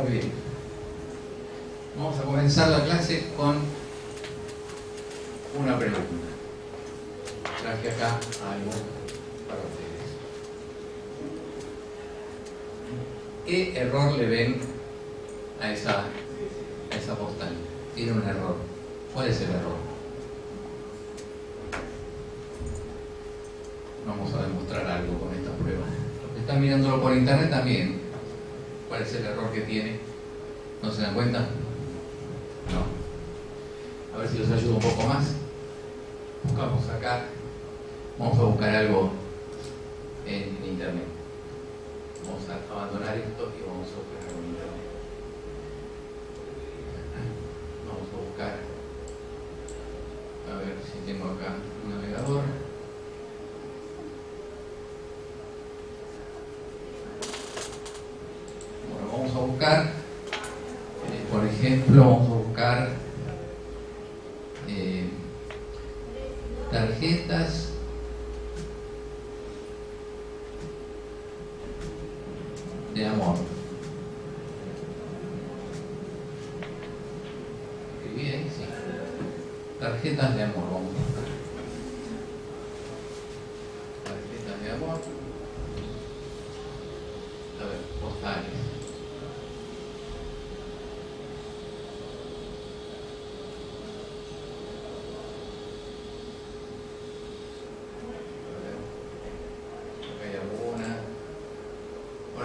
Muy bien. Vamos a comenzar la clase con una pregunta. Traje acá algo para ustedes. ¿Qué error le ven a esa postal? Tiene un error. ¿Cuál es el error? Vamos a demostrar algo con esta prueba. Los que están mirándolo por internet también. ¿Cuál es el error que tiene? ¿No se dan cuenta? No. A ver si los ayudo un poco más. Buscamos acá. Vamos a buscar algo en internet. Vamos a abandonar esto y vamos a buscar algo en internet. Vamos a buscar. A ver si tengo acá un navegador. Bueno, vamos a buscar, por ejemplo, vamos a buscar tarjetas de amor. Escribí ahí, sí. Tarjetas de amor, vamos a buscar. Tarjetas de amor. A ver, postales.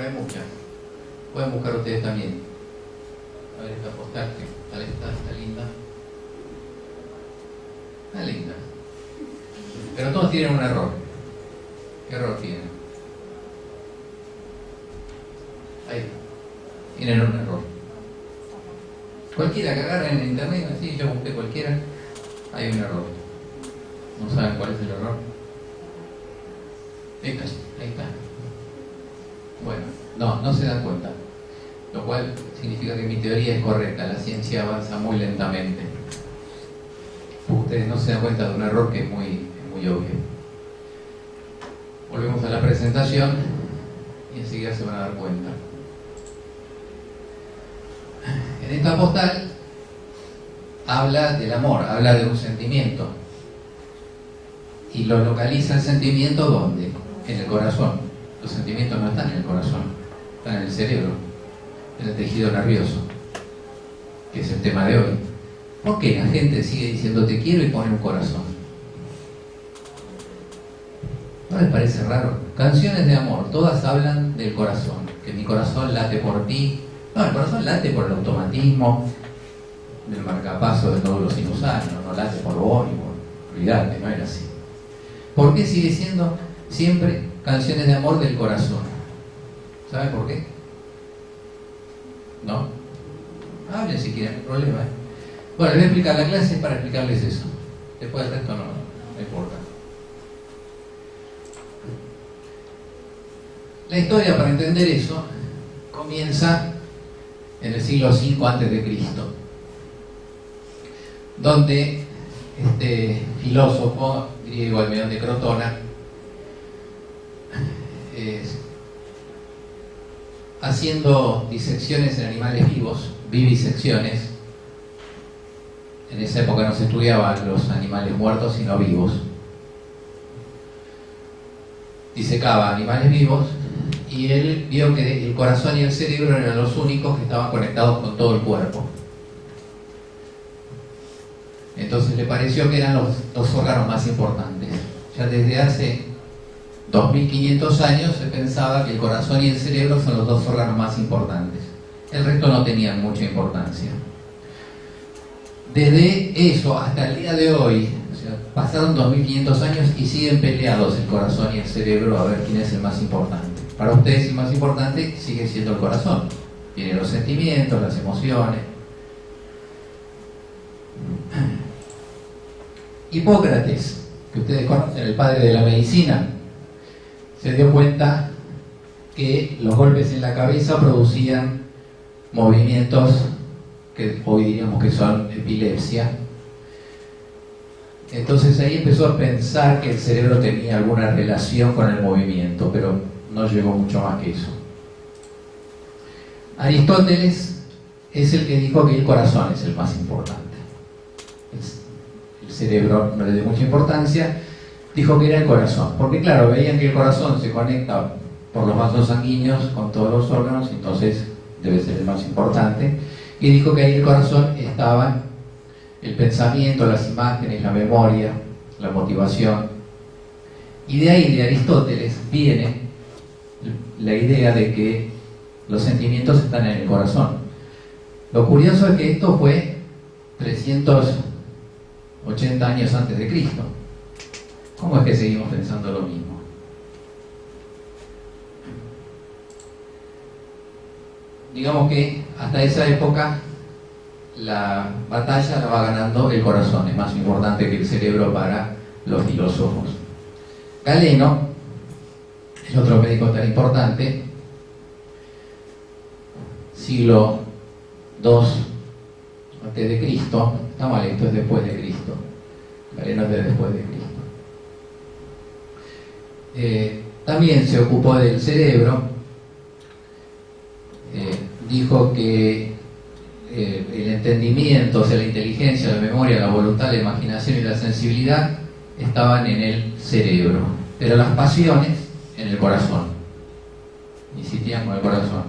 Hay muchas. Pueden buscar ustedes también. A ver esta postal, que tal está linda. Está linda. Pero todos tienen un error. ¿Qué error tienen? Ahí. Tienen un error. Cualquiera que agarren en internet, así yo busqué cualquiera, hay un error. ¿No saben cuál es el error? Ahí está. Bueno, no se dan cuenta, lo cual significa que mi teoría es correcta, la ciencia avanza muy lentamente. Ustedes no se dan cuenta de un error que es muy obvio. Volvemos a la presentación y enseguida se van a dar cuenta. En esta postal habla del amor, habla de un sentimiento. Y lo localiza el sentimiento ¿dónde? En el corazón. Los sentimientos no están en el corazón, están en el cerebro, en el tejido nervioso, que es el tema de hoy. ¿Por qué la gente sigue diciendo te quiero y pone un corazón? ¿No les parece raro? Canciones de amor, todas hablan del corazón, que mi corazón late por ti. No, el corazón late por el automatismo del marcapaso del nódulo sinusal, no late por vos ni por... Olvidate, no era así. ¿Por qué sigue siendo siempre canciones de amor del corazón? ¿Saben por qué? ¿No? Hablen si quieren, no hay problema. Bueno, les voy a explicar la clase para explicarles eso. Después el resto no importa. La historia, para entender eso, comienza en el siglo V a.C., donde este filósofo griego Almedón de Crotona, haciendo disecciones en animales vivos, vivisecciones. En esa época no se estudiaban los animales muertos sino vivos. Disecaba animales vivos y él vio que el corazón y el cerebro eran los únicos que estaban conectados con todo el cuerpo. Entonces le pareció que eran los órganos más importantes. Ya desde hace 2500 años se pensaba que el corazón y el cerebro son los dos órganos más importantes. El resto no tenían mucha importancia. Desde eso hasta el día de hoy, o sea, pasaron 2500 años y siguen peleados el corazón y el cerebro a ver quién es el más importante. Para ustedes el más importante sigue siendo el corazón. Tiene los sentimientos, las emociones. Hipócrates, que ustedes conocen, el padre de la medicina, se dio cuenta que los golpes en la cabeza producían movimientos que hoy diríamos que son epilepsia. Entonces ahí empezó a pensar que el cerebro tenía alguna relación con el movimiento, pero no llegó mucho más que eso. Aristóteles es el que dijo que el corazón es el más importante. El cerebro no le dio mucha importancia, dijo que era el corazón, porque claro, veían que el corazón se conecta por los vasos sanguíneos con todos los órganos, entonces debe ser el más importante, y dijo que ahí el corazón estaba el pensamiento, las imágenes, la memoria, la motivación, y de ahí, de Aristóteles, viene la idea de que los sentimientos están en el corazón. Lo curioso es que esto fue 380 años antes de Cristo. ¿Cómo es que seguimos pensando lo mismo? Digamos que hasta esa época la batalla la va ganando el corazón, es más importante que el cerebro para los filósofos. Galeno, el otro médico tan importante, siglo II antes de Cristo, está mal, esto es después de Cristo. Galeno es de después de Cristo. También se ocupó del cerebro, dijo que el entendimiento, o sea, la inteligencia, la memoria, la voluntad, la imaginación y la sensibilidad estaban en el cerebro, pero las pasiones en el corazón, insistían con el corazón.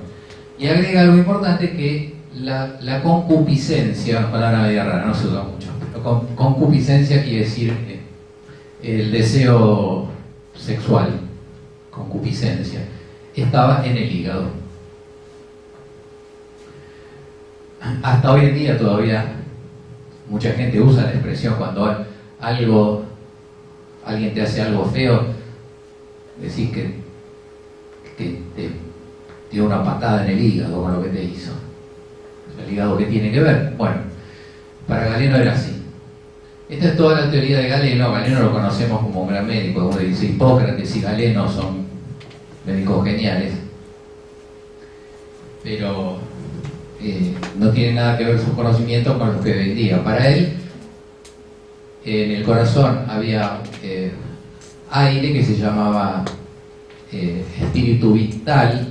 Y agrega algo importante, que la concupiscencia, una palabra media rara, no se usa mucho, pero concupiscencia quiere decir el deseo sexual, concupiscencia, estaba en el hígado. Hasta hoy en día todavía mucha gente usa la expresión cuando alguien te hace algo feo, decís que te dio una patada en el hígado con lo que te hizo. ¿El hígado qué tiene que ver? Bueno, para Galeno era así. Esta es toda la teoría de Galeno. Galeno lo conocemos como un gran médico, como dice Hipócrates y Galeno son médicos geniales, pero no tiene nada que ver sus conocimientos con los que vendía. Para él, en el corazón había aire que se llamaba espíritu vital,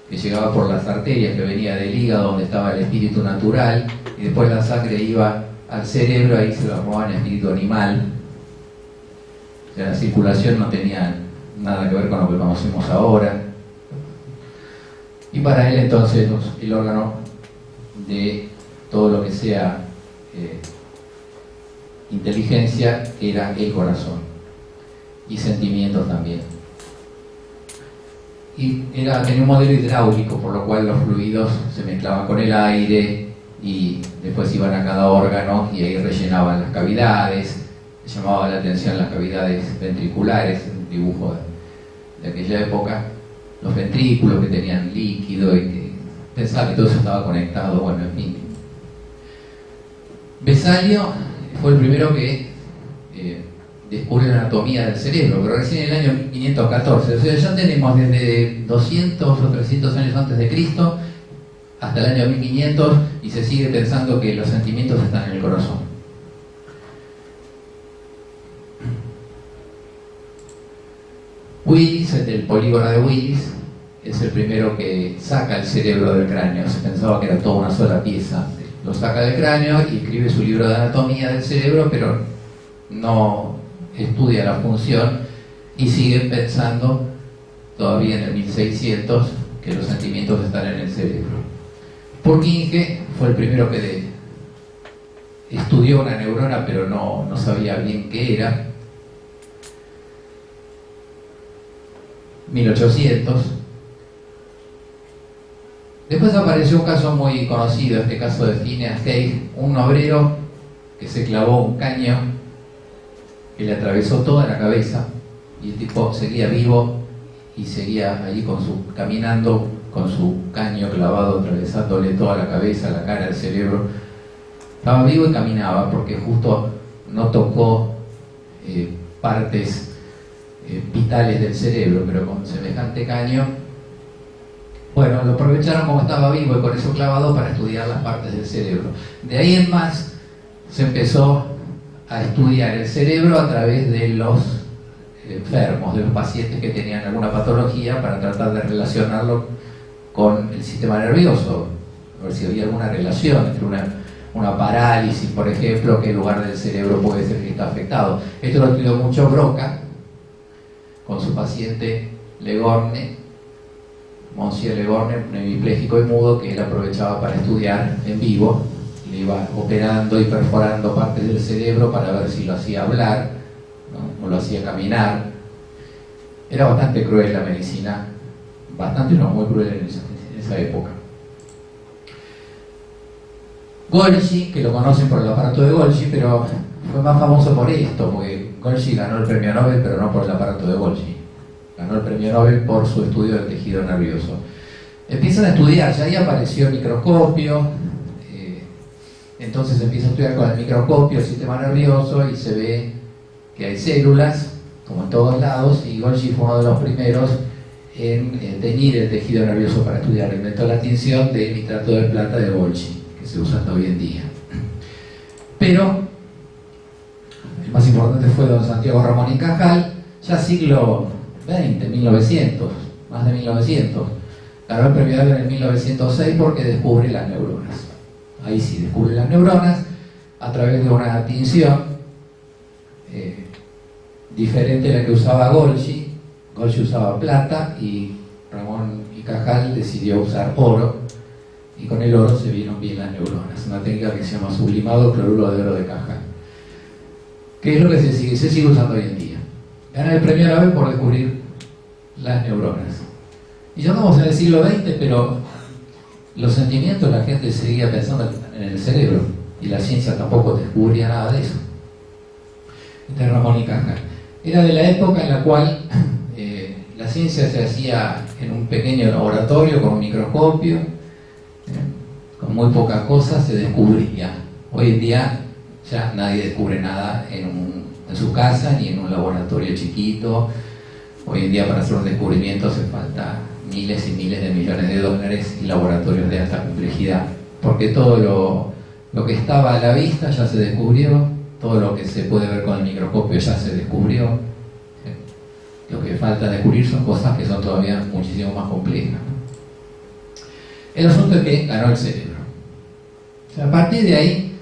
que llegaba por las arterias, que venía del hígado donde estaba el espíritu natural, y después la sangre iba al cerebro, ahí se lo llamaban espíritu animal. O sea, la circulación no tenía nada que ver con lo que conocemos ahora. Y para él entonces el órgano de todo lo que sea inteligencia era el corazón, y sentimientos también. Y tenía un modelo hidráulico, por lo cual los fluidos se mezclaban con el aire y después iban a cada órgano y ahí rellenaban las cavidades. Llamaba la atención las cavidades ventriculares, un dibujo de aquella época, los ventrículos que tenían líquido y que pensaba que todo eso estaba conectado. Bueno, en fin. Besalio fue el primero que descubrió la anatomía del cerebro, pero recién en el año 1514. O sea, ya tenemos desde 200 o 300 años antes de Cristo hasta el año 1500 y se sigue pensando que los sentimientos están en el corazón. Willis, el del polígono de Willis, es el primero que saca el cerebro del cráneo. Se pensaba que era toda una sola pieza. Lo saca del cráneo y escribe su libro de anatomía del cerebro, pero no estudia la función, y sigue pensando todavía en el 1600 que los sentimientos están en el cerebro. Purkinje fue el primero que estudió una neurona, pero no sabía bien qué era. 1800. Después apareció un caso muy conocido, este caso de Phineas Gage, un obrero que se clavó un caño que le atravesó toda la cabeza, y el tipo seguía vivo y seguía allí caminando con su caño clavado, atravesándole toda la cabeza, la cara, el cerebro. Estaba vivo y caminaba porque justo no tocó partes vitales del cerebro, pero con semejante caño, bueno, lo aprovecharon como estaba vivo y con eso clavado para estudiar las partes del cerebro. De ahí en más se empezó a estudiar el cerebro a través de los enfermos, de los pacientes que tenían alguna patología, para tratar de relacionarlo con el sistema nervioso, a ver si había alguna relación entre una parálisis, por ejemplo, qué lugar del cerebro puede ser que está afectado. Esto lo estudió mucho Broca con su paciente Legorne, Monsieur Legorne, un hemipléjico y mudo que él aprovechaba para estudiar en vivo. Le iba operando y perforando partes del cerebro para ver si lo hacía hablar, ¿no? O lo hacía caminar. Era bastante cruel la medicina, bastante no, muy cruel en esa época. Golgi, que lo conocen por el aparato de Golgi, pero fue más famoso por esto, porque Golgi ganó el premio Nobel, pero no por el aparato de Golgi. Ganó el premio Nobel por su estudio del tejido nervioso. Empiezan a estudiar, ya ahí apareció el microscopio, entonces empieza a estudiar con el microscopio el sistema nervioso y se ve que hay células, como en todos lados, y Golgi fue uno de los primeros en teñir el tejido nervioso para estudiar. Inventó la tinción de nitrato de plata de Golgi, que se usa hasta hoy en día. Pero el más importante fue don Santiago Ramón y Cajal, ya siglo XX, 1900, más de 1900. Ganó el premio Nobel en 1906 porque descubre las neuronas. Ahí sí, descubre las neuronas a través de una tinción diferente a la que usaba Golgi. Golgi usaba plata y Ramón y Cajal decidió usar oro, y con el oro se vieron bien las neuronas, una técnica que se llama sublimado cloruro de oro de Cajal, que es lo que se sigue usando hoy en día. Gana el premio Nobel por descubrir las neuronas. Y ya estamos en el siglo XX, pero los sentimientos, la gente seguía pensando en el cerebro, y la ciencia tampoco descubría nada de eso. Este es Ramón y Cajal. Era de la época en la cual la ciencia se hacía en un pequeño laboratorio con un microscopio, con muy pocas cosas se descubría. Hoy en día ya nadie descubre nada en su casa ni en un laboratorio chiquito. Hoy en día para hacer un descubrimiento hace falta miles y miles de millones de dólares y laboratorios de alta complejidad, porque todo lo que estaba a la vista ya se descubrió, todo lo que se puede ver con el microscopio ya se descubrió. Lo que falta descubrir son cosas que son todavía muchísimo más complejas, ¿no? El asunto es que ganó el cerebro. O sea, a partir de ahí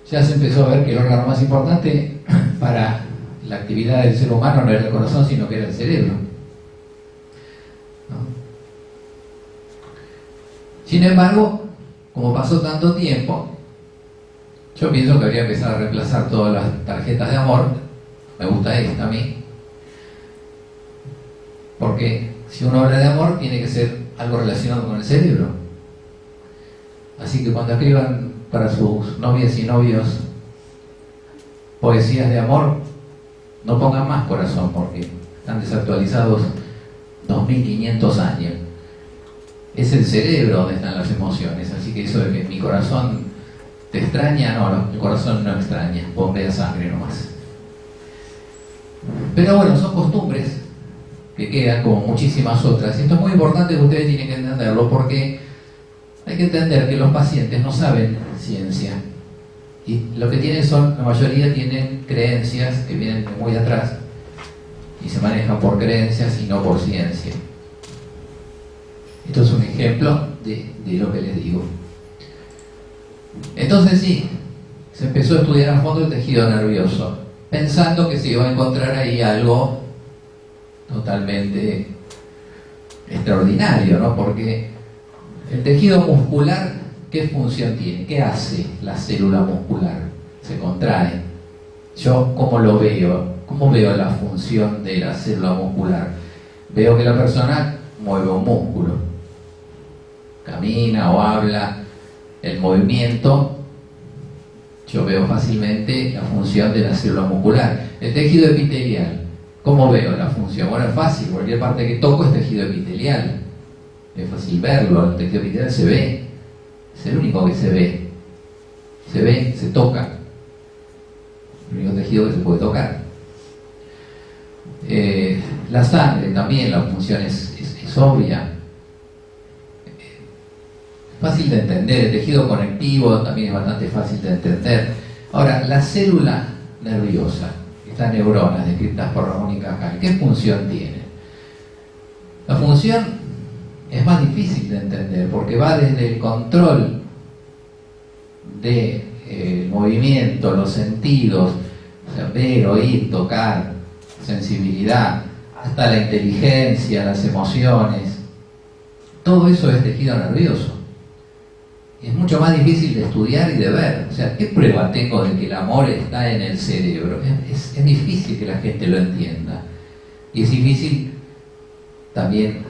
ya se empezó a ver que el órgano más importante para la actividad del ser humano no era el corazón, sino que era el cerebro, ¿no? Sin embargo, como pasó tanto tiempo, yo pienso que habría empezado a reemplazar todas las tarjetas de amor. Me gusta esta a mí, porque si uno habla de amor tiene que ser algo relacionado con el cerebro. Así que cuando escriban para sus novias y novios poesías de amor, no pongan más corazón, porque están desactualizados 2500 años. Es el cerebro donde están las emociones, así que eso de que mi corazón te extraña, no, el corazón no extraña, bombea sangre nomás. Pero bueno, son costumbres que quedan como muchísimas otras, y esto es muy importante que ustedes tienen que entenderlo, porque hay que entender que los pacientes no saben ciencia, y lo que tienen la mayoría tienen creencias que vienen de muy atrás y se manejan por creencias y no por ciencia. Esto es un ejemplo de lo que les digo. Entonces sí, se empezó a estudiar a fondo el tejido nervioso, pensando que se iba a encontrar ahí algo totalmente extraordinario, ¿no? Porque el tejido muscular, ¿qué función tiene? ¿Qué hace la célula muscular? Se contrae. Yo, ¿cómo lo veo? ¿Cómo veo la función de la célula muscular? Veo que la persona mueve un músculo, camina o habla. El movimiento, yo veo fácilmente la función de la célula muscular. El tejido epitelial, ¿cómo veo la función? Bueno, es fácil, cualquier parte que toco es tejido epitelial. Es fácil verlo, el tejido epitelial se ve. Es el único que se ve. Se ve, se toca. El único tejido que se puede tocar. La sangre también, la función es obvia. Fácil de entender, el tejido conectivo también es bastante fácil de entender. Ahora, la célula nerviosa, estas neuronas descritas por Ramón y Cajal, ¿qué función tiene? La función es más difícil de entender, porque va desde el control de movimiento, los sentidos, o sea, ver, oír, tocar, sensibilidad, hasta la inteligencia, las emociones. Todo eso es tejido nervioso. Es mucho más difícil de estudiar y de ver. O sea, ¿qué prueba tengo de que el amor está en el cerebro? Es difícil que la gente lo entienda. Y es difícil también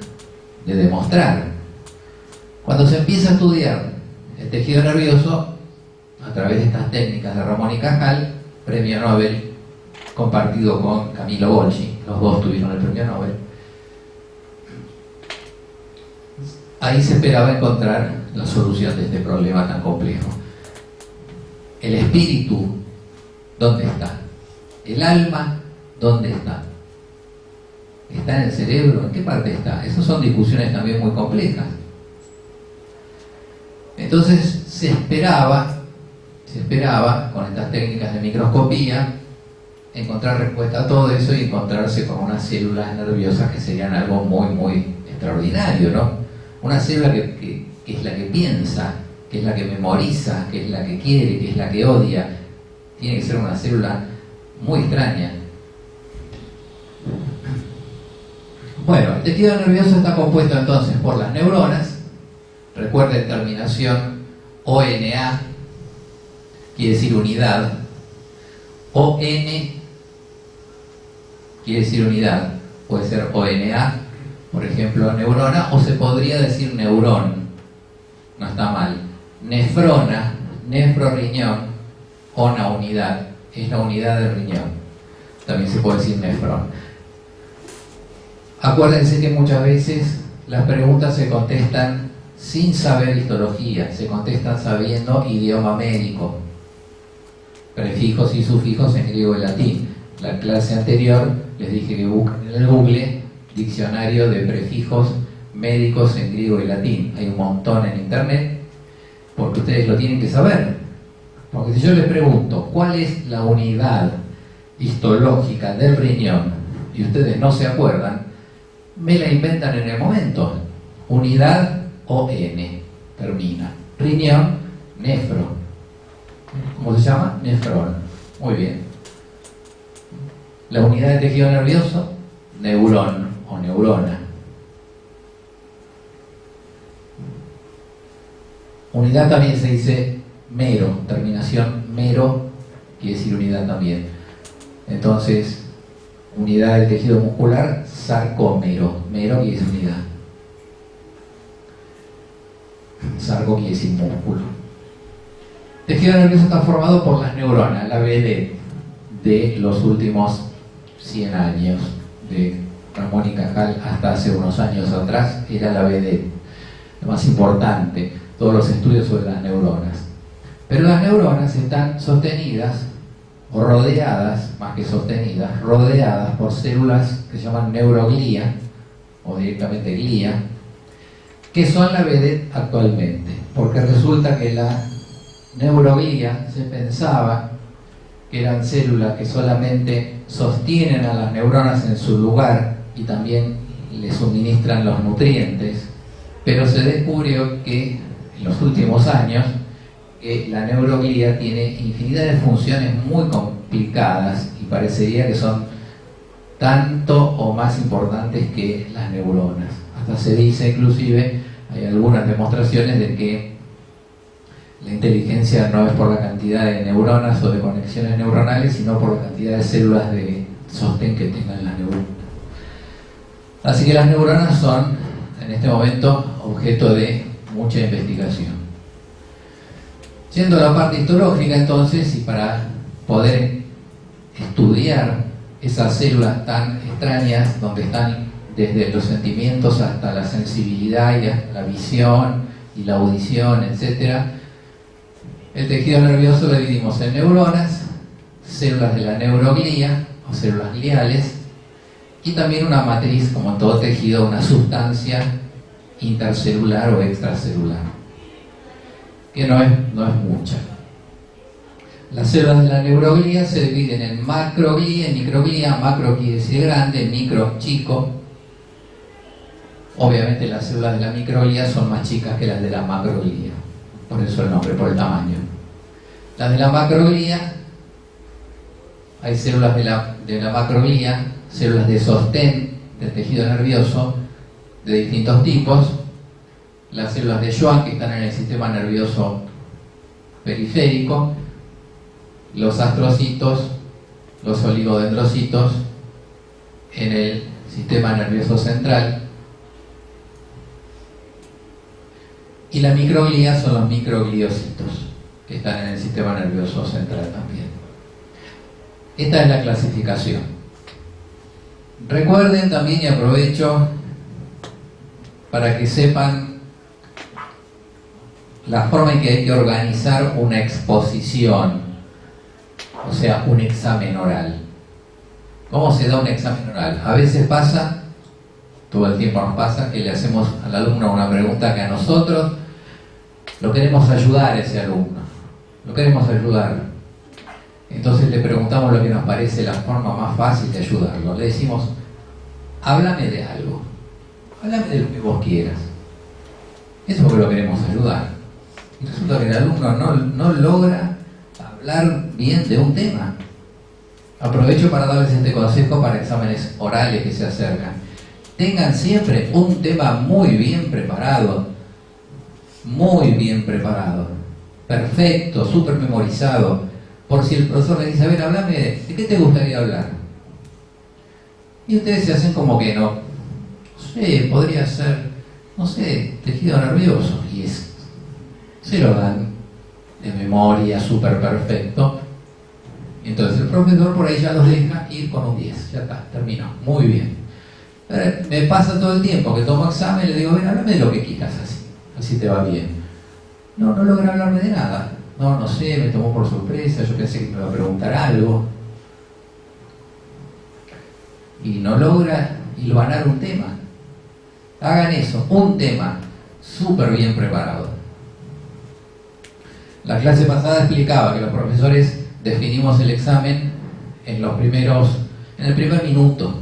de demostrar. Cuando se empieza a estudiar el tejido nervioso, a través de estas técnicas de Ramón y Cajal, premio Nobel compartido con Camillo Golgi, los dos tuvieron el premio Nobel, ahí se esperaba encontrar la solución de este problema tan complejo. El espíritu, ¿dónde está? El alma, ¿dónde está? ¿Está en el cerebro? ¿En qué parte está? Esas son discusiones también muy complejas. Entonces se esperaba con estas técnicas de microscopía encontrar respuesta a todo eso y encontrarse con unas células nerviosas que serían algo muy, muy extraordinario, ¿no? Una célula que es la que piensa, que es la que memoriza, que es la que quiere, que es la que odia. Tiene que ser una célula muy extraña. Bueno, el tejido nervioso está compuesto entonces por las neuronas. Recuerden, terminación ONA, quiere decir unidad. ON quiere decir unidad. Puede ser ONA, por ejemplo, neurona, o se podría decir neurón. No está mal. Nefrona, nefroriñón, ona, unidad. Es la unidad del riñón. También se puede decir nefrón. Acuérdense que muchas veces las preguntas se contestan sin saber histología, se contestan sabiendo idioma médico, prefijos y sufijos en griego y latín. La clase anterior les dije que busquen en el Google diccionario de prefijos médicos en griego y latín. Hay un montón en internet, porque ustedes lo tienen que saber. Porque si yo les pregunto cuál es la unidad histológica del riñón y ustedes no se acuerdan, me la inventan en el momento. Unidad ON, termina. Riñón, nefro. ¿Cómo se llama? Nefrón. Muy bien. La unidad de tejido nervioso, neurón o neurona. Unidad también se dice mero, terminación mero quiere decir unidad también. Entonces, unidad del tejido muscular, sarcómero. Mero quiere decir unidad. Sarco quiere decir músculo. Tejido nervioso está formado por las neuronas, la vedette de los últimos 100 años, de Ramón y Cajal hasta hace unos años atrás, era la vedette, lo más importante, todos los estudios sobre las neuronas. Pero las neuronas están sostenidas, o rodeadas, más que sostenidas, rodeadas por células que se llaman neuroglía, o directamente glía, que son la vedette actualmente, porque resulta que la neuroglía se pensaba que eran células que solamente sostienen a las neuronas en su lugar y también le suministran los nutrientes, pero se descubrió que en los últimos años que la neuroglía tiene infinidad de funciones muy complicadas y parecería que son tanto o más importantes que las neuronas. Hasta se dice, inclusive, hay algunas demostraciones de que la inteligencia no es por la cantidad de neuronas o de conexiones neuronales, sino por la cantidad de células de sostén que tengan las neuronas. Así que las neuronas son, en este momento, objeto de mucha investigación. Yendo a la parte histológica, entonces, y para poder estudiar esas células tan extrañas, donde están desde los sentimientos hasta la sensibilidad y hasta la visión y la audición, etc., el tejido nervioso lo dividimos en neuronas, células de la neuroglía o células gliales, y también una matriz, como en todo tejido, una sustancia intercelular o extracelular, que no es mucha. Las células de la neuroglía se dividen en macroglía y microglía. Macro quiere decir grande, micro chico. Obviamente las células de la microglía son más chicas que las de la macroglía, por eso el nombre, por el tamaño. Las de la macroglía, hay células de la macroglía, células de sostén del tejido nervioso de distintos tipos, las células de Schwann que están en el sistema nervioso periférico, los astrocitos, los oligodendrocitos en el sistema nervioso central, y la microglía son los microgliocitos que están en el sistema nervioso central también. Esta es la clasificación. Recuerden también, y aprovecho para que sepan la forma en que hay que organizar una exposición, o sea, un examen oral. ¿Cómo se da un examen oral? A veces pasa, todo el tiempo nos pasa, que le hacemos al alumno una pregunta que a nosotros lo queremos ayudar a ese alumno, lo queremos ayudar. Entonces le preguntamos lo que nos parece la forma más fácil de ayudarlo. Le decimos, háblame de algo, háblame de lo que vos quieras. Eso es porque lo queremos ayudar. Y resulta que el alumno no logra hablar bien de un tema. Aprovecho para darles este consejo para exámenes orales que se acercan. Tengan siempre un tema muy bien preparado, perfecto, súper memorizado, por si el profesor le dice, a ver, háblame de qué te gustaría hablar. Y ustedes se hacen como que no sé, podría ser, no sé, tejido nervioso, y se lo dan de memoria, súper perfecto. Entonces el profesor por ahí ya los deja ir con un 10, ya está, terminó, muy bien. Pero me pasa todo el tiempo que tomo examen y le digo, ven, háblame de lo que quieras, así te va bien. No logra hablarme de nada. No sé, me tomó por sorpresa, yo pensé que me iba a preguntar algo. Y no logra hilvanar un tema. Hagan eso, un tema súper bien preparado. La clase pasada explicaba que los profesores definimos el examen en el primer minuto.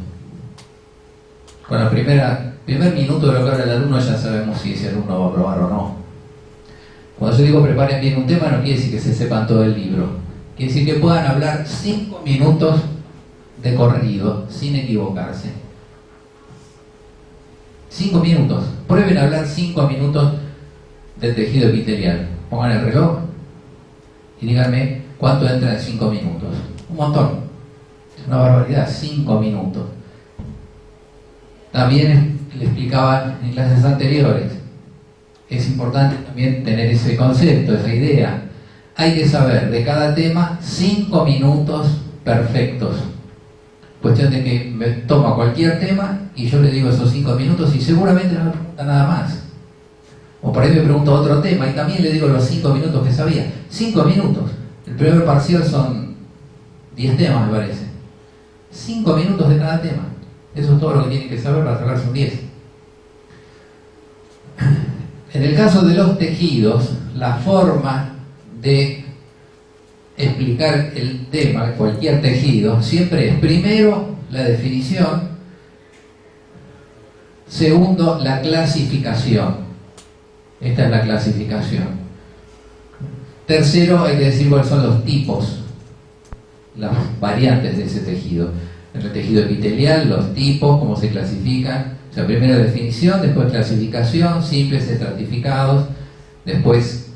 Con el primer minuto de lo que habla el alumno ya sabemos si ese alumno va a aprobar o no. Cuando yo digo preparen bien un tema, no quiere decir que se sepan todo el libro. Quiere decir que puedan hablar 5 minutos de corrido, sin equivocarse. 5 minutos. Prueben a hablar 5 minutos del tejido epitelial. Pongan el reloj y díganme cuánto entra en 5 minutos. Un montón. Es una barbaridad, 5 minutos. También le explicaban en clases anteriores, es importante también tener ese concepto, esa idea. Hay que saber de cada tema 5 minutos perfectos. Cuestión de que me toma cualquier tema y yo le digo esos 5 minutos y seguramente no me pregunta nada más. O por ahí me pregunta otro tema y también le digo los 5 minutos que sabía. 5 minutos. El primer parcial son 10 temas, me parece. 5 minutos de cada tema. Eso es todo lo que tienen que saber para sacarse un 10. En el caso de los tejidos, la forma de explicar el tema de cualquier tejido siempre es primero la definición, segundo la clasificación. Esta es la clasificación. Tercero, hay que decir cuáles son los tipos, las variantes de ese tejido. En el tejido epitelial, los tipos, cómo se clasifican. O sea, primero definición, después clasificación, simples, estratificados, después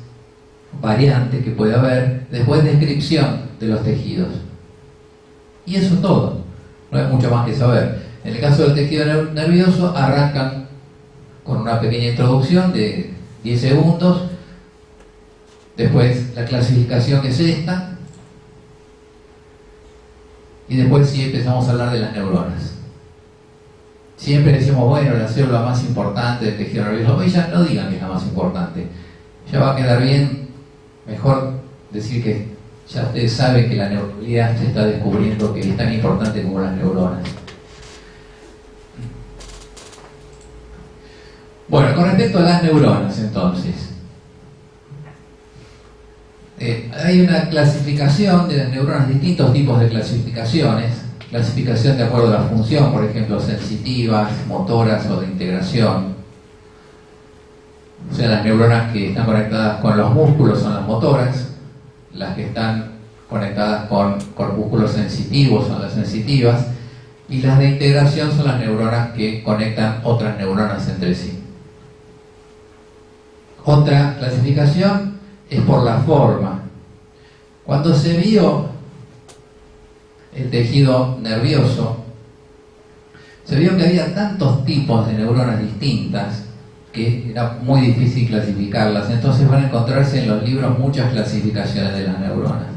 variantes que puede haber, después descripción de los tejidos. Y eso es todo, no hay mucho más que saber. En el caso del tejido nervioso, arrancan con una pequeña introducción de 10 segundos, después la clasificación que es esta, y después sí empezamos a hablar de las neuronas. Siempre decimos, bueno, la célula más importante del tejido nervioso. Hoy ya no digan que es la más importante. Ya va a quedar bien, mejor decir que ya ustedes saben que la neuroglía se está descubriendo que es tan importante como las neuronas. Bueno, con respecto a las neuronas, entonces, hay una clasificación de las neuronas, distintos tipos de clasificaciones. clasificación de acuerdo a la función, por ejemplo, sensitivas, motoras o de integración. O sea, las neuronas que están conectadas con los músculos son las motoras, las que están conectadas con corpúsculos sensitivos son las sensitivas, y las de integración son las neuronas que conectan otras neuronas entre sí. Otra clasificación es por la forma. Cuando se vio el tejido nervioso, se vio que había tantos tipos de neuronas distintas que era muy difícil clasificarlas. Entonces van a encontrarse en los libros muchas clasificaciones de las neuronas.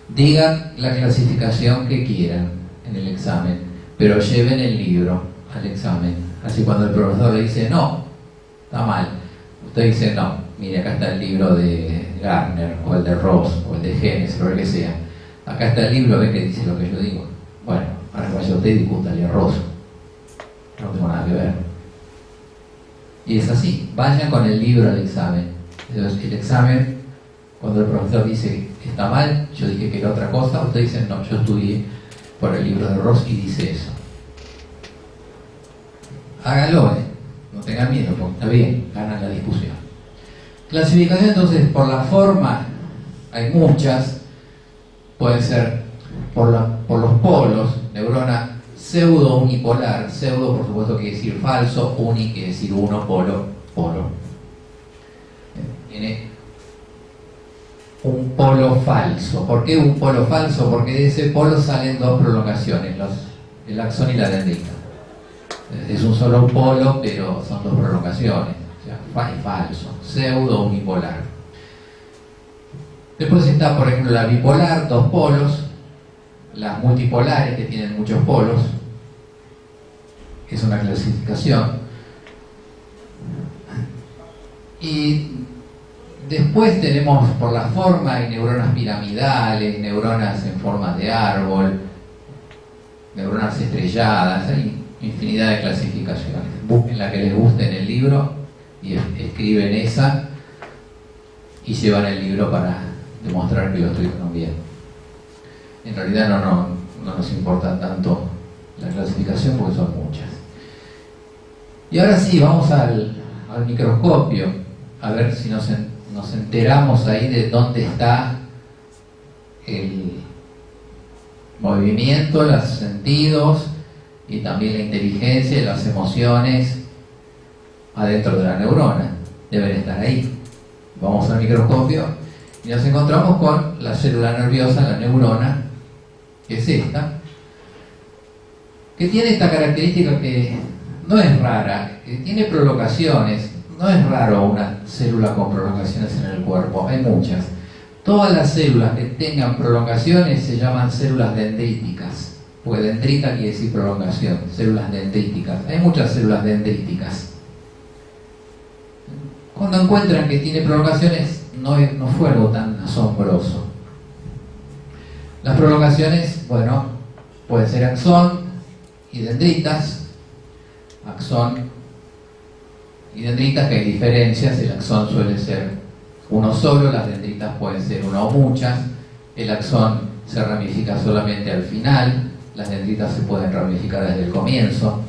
Digan la clasificación que quieran en el examen, pero lleven el libro al examen. Así cuando el profesor le dice, no, está mal, usted dice, no, mire, acá está el libro de Gardner, o el de Ross, o el de Genes, o el que sea. Acá está el libro, ve que dice lo que yo digo. Bueno, ahora que vaya usted y discútale a Ross. No tengo nada que ver. Y es así, vayan con el libro al examen. Entonces, el examen, cuando el profesor dice está mal, yo dije que era otra cosa, usted dice no, yo estudié por el libro de Ross y dice eso. Hágalo, no tengan miedo, porque está bien, ganan la discusión. Clasificación entonces por la forma, hay muchas, puede ser por los polos, neurona pseudo unipolar, pseudo por supuesto quiere decir falso, uni quiere decir uno, polo, polo. Tiene un polo falso. ¿Por qué un polo falso? Porque de ese polo salen dos prolongaciones, el axón y la dendrita. Es un solo polo, pero son dos prolongaciones. O sea, es falso, pseudo unipolar. Después está, por ejemplo, la bipolar, dos polos, las multipolares que tienen muchos polos, es una clasificación. Y después tenemos por la forma, hay neuronas piramidales, neuronas en forma de árbol, neuronas estrelladas, hay infinidad de clasificaciones. Busquen la que les guste en el libro y escriben esa y llevan el libro para demostrar que lo estudiaron bien. En realidad no nos importa tanto la clasificación porque son muchas. Y ahora sí, vamos al microscopio, a ver si nos enteramos ahí de dónde está el movimiento, los sentidos y también la inteligencia y las emociones adentro de la neurona. Deben estar ahí. Vamos al microscopio y nos encontramos con la célula nerviosa, la neurona, que es esta, que tiene esta característica que no es rara, que tiene prolongaciones. No es raro una célula con prolongaciones en el cuerpo, hay muchas. Todas las células que tengan prolongaciones se llaman células dendríticas, porque dendrita quiere decir prolongación, células dendríticas. Hay muchas células dendríticas. Cuando encuentran que tiene prolongaciones, no fue algo tan asombroso. Las prolongaciones, bueno, pueden ser axón y dendritas, axón y dendritas, que hay diferencias. El axón suele ser uno solo, las dendritas pueden ser una o muchas. El axón se ramifica solamente al final, las dendritas se pueden ramificar desde el comienzo.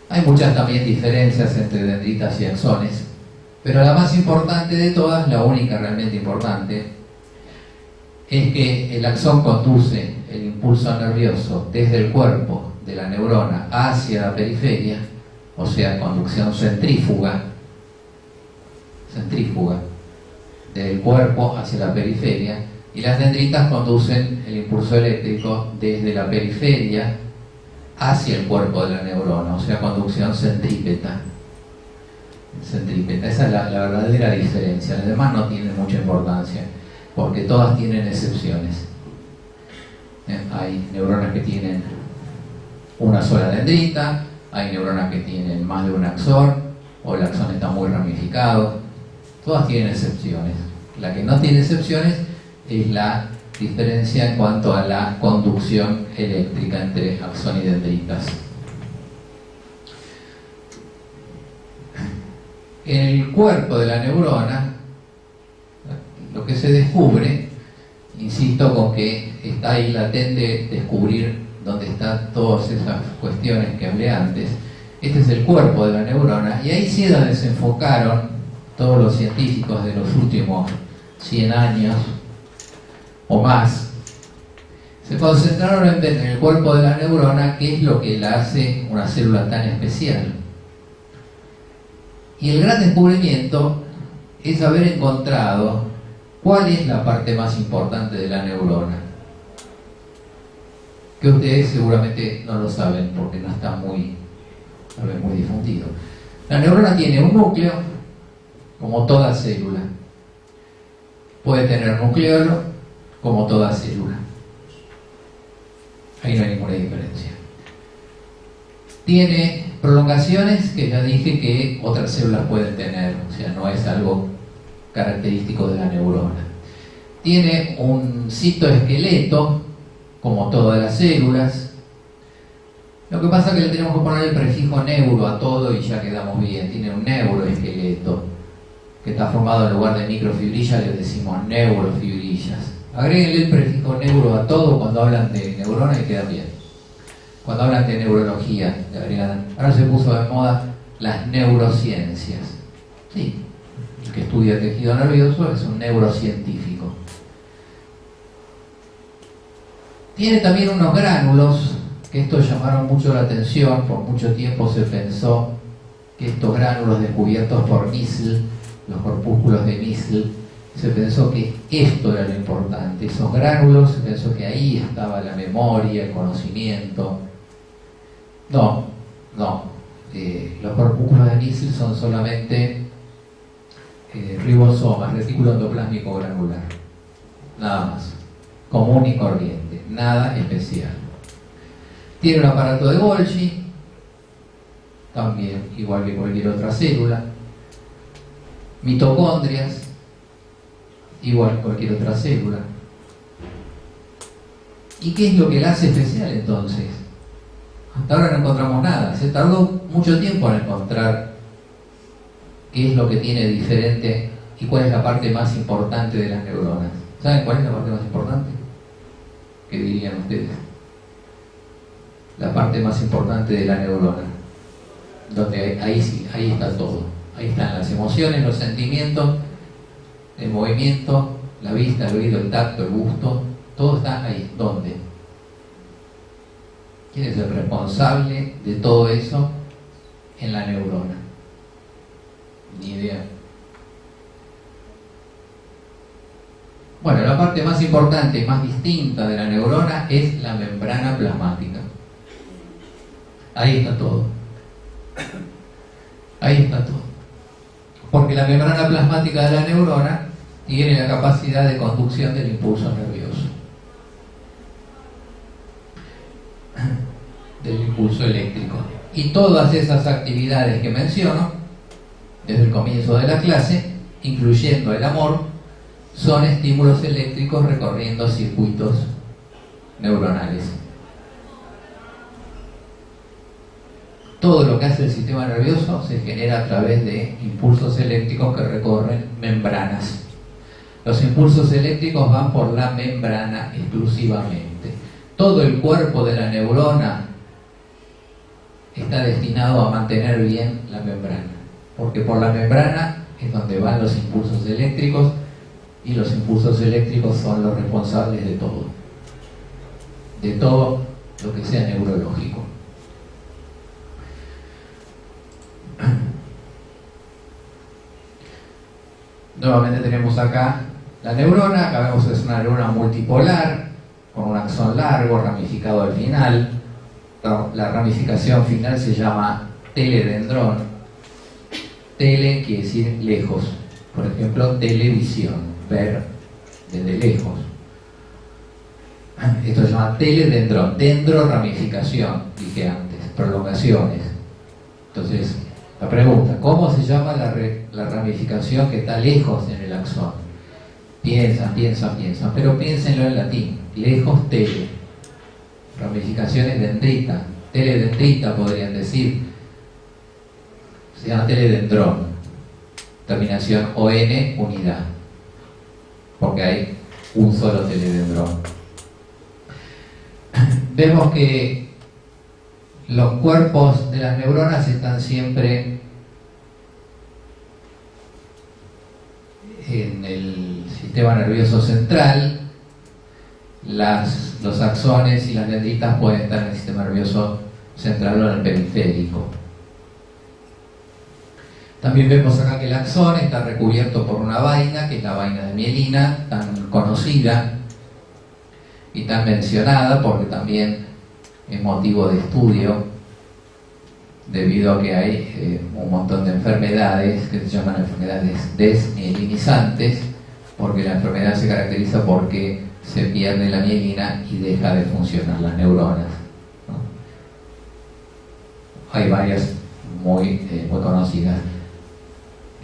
Hay muchas también diferencias entre dendritas y axones, pero la más importante de todas, la única realmente importante, es que el axón conduce el impulso nervioso desde el cuerpo de la neurona hacia la periferia, o sea, conducción centrífuga, del cuerpo hacia la periferia, y las dendritas conducen el impulso eléctrico desde la periferia hacia el cuerpo de la neurona, o sea, conducción centrípeta. Esa es la verdadera diferencia. Las demás no tienen mucha importancia, porque todas tienen excepciones. Hay neuronas que tienen una sola dendrita, hay neuronas que tienen más de un axón, o el axón está muy ramificado. Todas tienen excepciones. La que no tiene excepciones es la diferencia en cuanto a la conducción eléctrica entre axón y dendritas. En el cuerpo de la neurona, lo que se descubre insisto con que está ahí latente descubrir dónde están todas esas cuestiones que hablé antes. Este es el cuerpo de la neurona, y ahí sí es donde se enfocaron todos los científicos de los últimos 100 años o más. Se concentraron en ver en el cuerpo de la neurona qué es lo que la hace una célula tan especial. Y el gran descubrimiento es haber encontrado cuál es la parte más importante de la neurona, que ustedes seguramente no lo saben porque no está muy difundido. La neurona tiene un núcleo, como toda célula. Puede tener nucleolo, como toda célula. Ahí no hay ninguna diferencia. Tiene prolongaciones que ya dije que otras células pueden tener, o sea, no es algo característico de la neurona. Tiene un citoesqueleto, como todas las células. Lo que pasa es que le tenemos que poner el prefijo neuro a todo y ya quedamos bien. Tiene un neuroesqueleto, que está formado en lugar de microfibrillas, le decimos neurofibrillas. Agréguenle el prefijo neuro a todo cuando hablan de neuronas y queda bien. Cuando hablan de neurología, le agregan. Ahora se puso de moda las neurociencias. Sí, el que estudia tejido nervioso es un neurocientífico. Tiene también unos gránulos, que estos llamaron mucho la atención. Por mucho tiempo se pensó que estos gránulos descubiertos por Missel, los corpúsculos de Missel, se pensó que esto era lo importante. Esos gránulos, se pensó que ahí estaba la memoria, el conocimiento. No. Los corpúsculos de Missel son solamente ribosomas, retículo endoplásmico granular. Nada más. Común y corriente. Nada especial. Tiene un aparato de Golgi, también igual que cualquier otra célula. Mitocondrias, igual que cualquier otra célula. ¿Y qué es lo que la hace especial entonces? Hasta ahora no encontramos nada. Se tardó mucho tiempo en encontrar qué es lo que tiene diferente y cuál es la parte más importante de las neuronas. ¿Saben cuál es la parte más importante? ¿Qué dirían ustedes? La parte más importante de la neurona, donde ahí sí, ahí está todo. Ahí están las emociones, los sentimientos, el movimiento, la vista, el oído, el tacto, el gusto. Todo está ahí. ¿Dónde? ¿Quién es el responsable de todo eso en la neurona? Ni idea. Bueno, la parte más importante y más distinta de la neurona es la membrana plasmática. Ahí está todo. Ahí está todo. Porque la membrana plasmática de la neurona tiene la capacidad de conducción del impulso nervioso, del impulso eléctrico. Y todas esas actividades que menciono desde el comienzo de la clase, incluyendo el amor, son estímulos eléctricos recorriendo circuitos neuronales. Todo lo que hace el sistema nervioso se genera a través de impulsos eléctricos que recorren membranas. Los impulsos eléctricos van por la membrana exclusivamente. Todo el cuerpo de la neurona está destinado a mantener bien la membrana, porque por la membrana es donde van los impulsos eléctricos, y los impulsos eléctricos son los responsables de todo lo que sea neurológico. Nuevamente tenemos acá la neurona. Acá vemos que es una neurona multipolar con un axón largo ramificado al final. La ramificación final se llama teledendrón. Tele quiere decir lejos. Por ejemplo, televisión, ver desde lejos. Esto se llama teledendrón. Dendro, ramificación, dije antes, prolongaciones. Entonces, la pregunta, ¿cómo se llama la ramificación que está lejos en el axón? Piensan, pero piénsenlo en latín. Lejos, tele. Ramificaciones dendrita. Teledendrita podrían decir. Se llama teledendrón. Terminación ON, unidad. Porque hay un solo teledendrón. Vemos que los cuerpos de las neuronas están siempre en el sistema nervioso central. Los axones y las dendritas pueden estar en el sistema nervioso central o en el periférico. También vemos acá que el axón está recubierto por una vaina, que es la vaina de mielina, tan conocida y tan mencionada porque también es motivo de estudio debido a que hay un montón de enfermedades que se llaman enfermedades desmielinizantes, porque la enfermedad se caracteriza porque se pierde la mielina y deja de funcionar las neuronas, ¿no? Hay varias muy conocidas.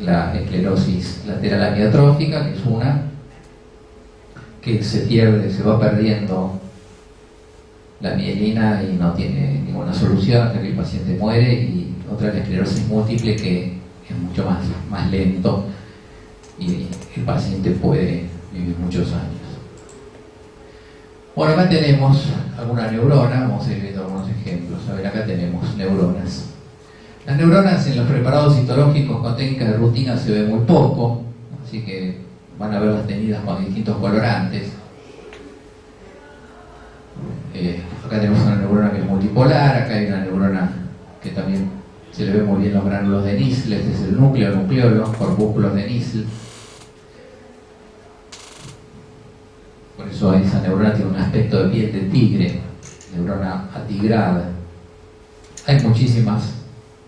La esclerosis lateral amiotrófica, que es una, que se pierde, se va perdiendo la mielina y no tiene ninguna solución hasta que el paciente muere, y otra, la esclerosis múltiple, que es mucho más lento y el paciente puede vivir muchos años. Bueno, acá tenemos alguna neurona, vamos a ir viendo algunos ejemplos. A ver, acá tenemos neuronas. Las neuronas en los preparados citológicos con técnicas de rutina se ve muy poco, así que van a verlas teñidas con distintos colorantes. Acá tenemos una neurona que es multipolar, acá hay una neurona que también se le ve muy bien los gránulos de Nissl, este es el núcleo, nucleolo, corpúsculos de Nissl. Por eso esa neurona tiene un aspecto de piel de tigre, neurona atigrada. Hay muchísimas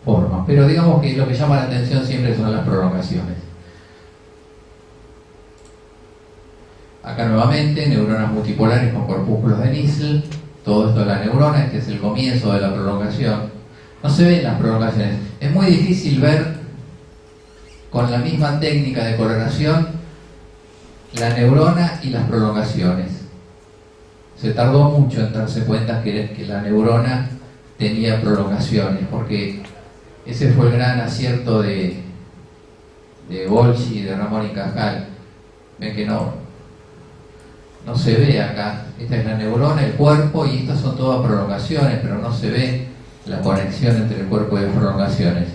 formas, pero digamos que lo que llama la atención siempre son las prolongaciones. Acá nuevamente, neuronas multipolares con corpúsculos de Nissl. Todo esto es la neurona, este es el comienzo de la prolongación. No se ven las prolongaciones. Es muy difícil ver con la misma técnica de coloración la neurona y las prolongaciones. Se tardó mucho en darse cuenta que la neurona tenía prolongaciones, porque ese fue el gran acierto de Golgi, de Ramón y Cajal. Ven que no se ve acá. Esta es la neurona, el cuerpo, y estas son todas prolongaciones, pero no se ve la conexión entre el cuerpo y las prolongaciones.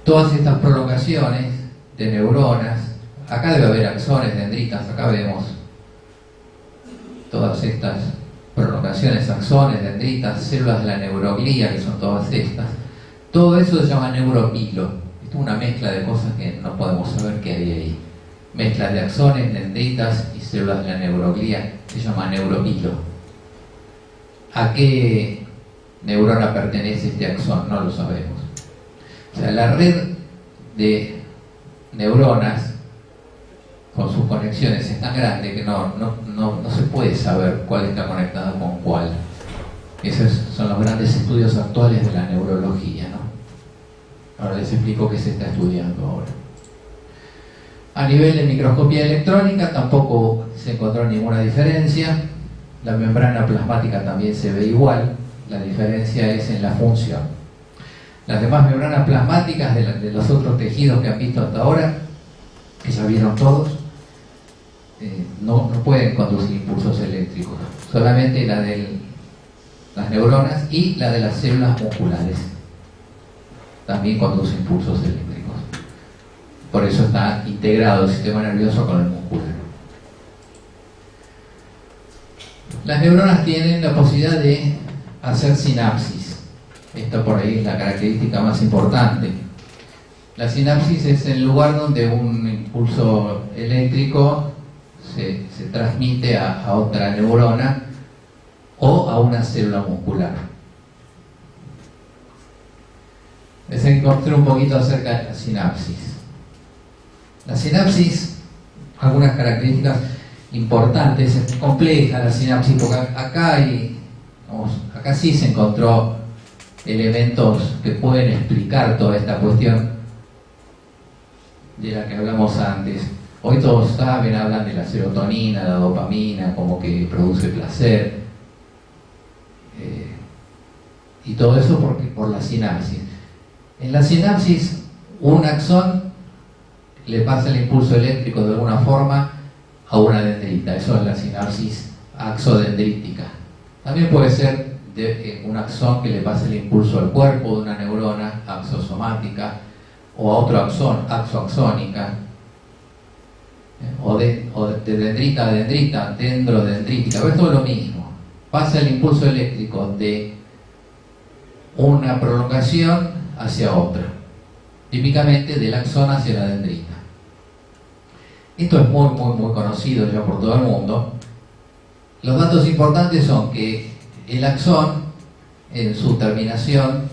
Todas estas prolongaciones de neuronas, acá debe haber axones, dendritas, acá vemos todas estas prolongaciones, axones, dendritas, células de la neuroglía, que son todas estas. Todo eso se llama neuropilo. Esto es una mezcla de cosas que no podemos saber qué hay ahí. Mezclas de axones, dendritas y células de la neuroglía, se llama neuropilo. ¿A qué neurona pertenece este axón? No lo sabemos. O sea, la red de neuronas con sus conexiones es tan grande que no se puede saber cuál está conectada con cuál. Esos son los grandes estudios actuales de la neurología, ¿no? Ahora les explico qué se está estudiando ahora. A nivel de microscopía electrónica tampoco se encontró ninguna diferencia. La membrana plasmática también se ve igual. La diferencia es en la función. Las demás membranas plasmáticas de los otros tejidos que han visto hasta ahora, que ya vieron todos, no pueden conducir impulsos eléctricos. Solamente la de las neuronas y la de las células musculares también conduce impulsos eléctricos. Por eso está integrado el sistema nervioso con el muscular. Las neuronas tienen la posibilidad de hacer sinapsis. Esta por ahí es la característica más importante. La sinapsis es el lugar donde un impulso eléctrico se transmite a otra neurona o a una célula muscular. Les encontré un poquito acerca de la sinapsis. La sinapsis, algunas características importantes, es compleja la sinapsis, porque acá sí se encontró elementos que pueden explicar toda esta cuestión de la que hablamos antes. Hoy todos saben, hablan de la serotonina, la dopamina, como que produce placer, y todo eso por la sinapsis. En la sinapsis, un axón le pasa el impulso eléctrico de alguna forma a una dendrita. Eso es la sinapsis axodendrítica. También puede ser un axón que le pase el impulso al cuerpo de una neurona axosomática, o a otro axón, axoaxónica, o de dendrita a dendrita, dendrodendrítica. Pero esto es lo mismo. Pasa el impulso eléctrico de una prolongación hacia otra, típicamente del axón hacia la dendrita. Esto es muy conocido ya por todo el mundo. Los datos importantes son que el axón, en su terminación,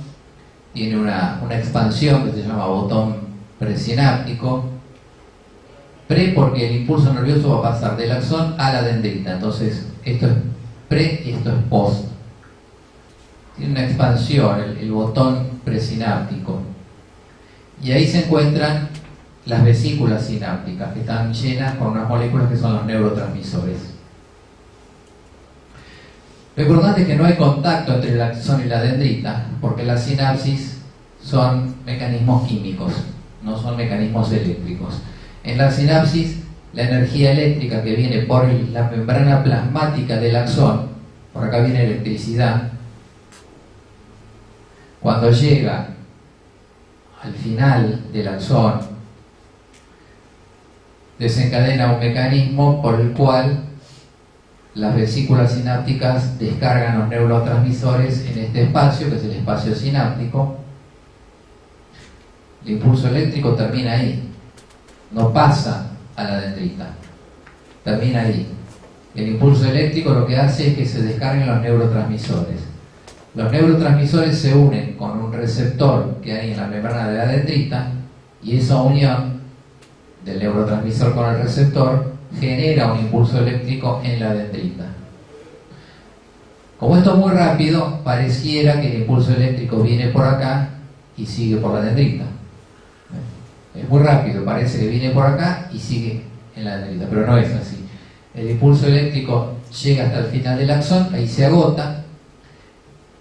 tiene una expansión que se llama botón presináptico. Pre porque el impulso nervioso va a pasar del axón a la dendrita. Entonces, esto es pre y esto es post. Tiene una expansión, el botón presináptico. Y ahí se encuentran las vesículas sinápticas, que están llenas con unas moléculas que son los neurotransmisores. Lo importante es que no hay contacto entre el axón y la dendrita, porque las sinapsis son mecanismos químicos, no son mecanismos eléctricos. En la sinapsis, la energía eléctrica que viene por la membrana plasmática del axón, por acá viene electricidad, cuando llega al final del axón, desencadena un mecanismo por el cual las vesículas sinápticas descargan los neurotransmisores en este espacio, que es el espacio sináptico. El impulso eléctrico termina ahí, no pasa a la dendrita, termina ahí. El impulso eléctrico lo que hace es que se descarguen los neurotransmisores. Los neurotransmisores se unen con un receptor que hay en la membrana de la dendrita, y esa unión del neurotransmisor con el receptor genera un impulso eléctrico en la dendrita. Como esto es muy rápido, pareciera que el impulso eléctrico viene por acá y sigue por la dendrita. Es muy rápido, parece que viene por acá y sigue en la dendrita, pero no es así. El impulso eléctrico llega hasta el final del axón, ahí se agota,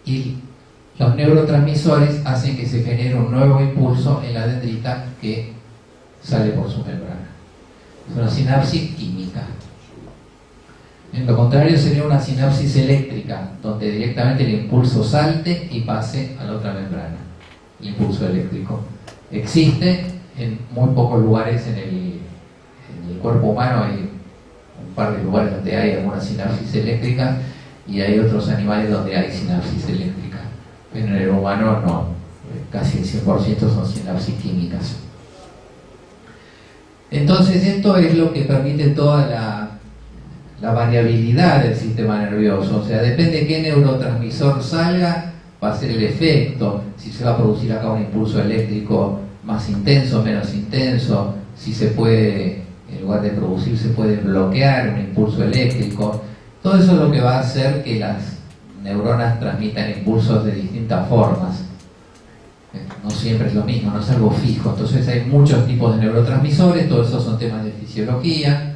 y los neurotransmisores hacen que se genere un nuevo impulso en la dendrita que sale por su membrana. Es una sinapsis química. En lo contrario sería una sinapsis eléctrica, donde directamente el impulso salte y pase a la otra membrana. El impulso eléctrico existe en muy pocos lugares en el cuerpo humano. Hay un par de lugares donde hay alguna sinapsis eléctrica, y hay otros animales donde hay sinapsis eléctrica. Pero en el humano no, casi el 100% son sinapsis químicas. Entonces esto es lo que permite toda la variabilidad del sistema nervioso. O sea, depende de qué neurotransmisor salga, va a ser el efecto, si se va a producir acá un impulso eléctrico más intenso, menos intenso, si se puede, en lugar de producir, se puede bloquear un impulso eléctrico. Todo eso es lo que va a hacer que las neuronas transmitan impulsos de distintas formas. No siempre es lo mismo, no es algo fijo. Entonces hay muchos tipos de neurotransmisores, todos esos son temas de fisiología.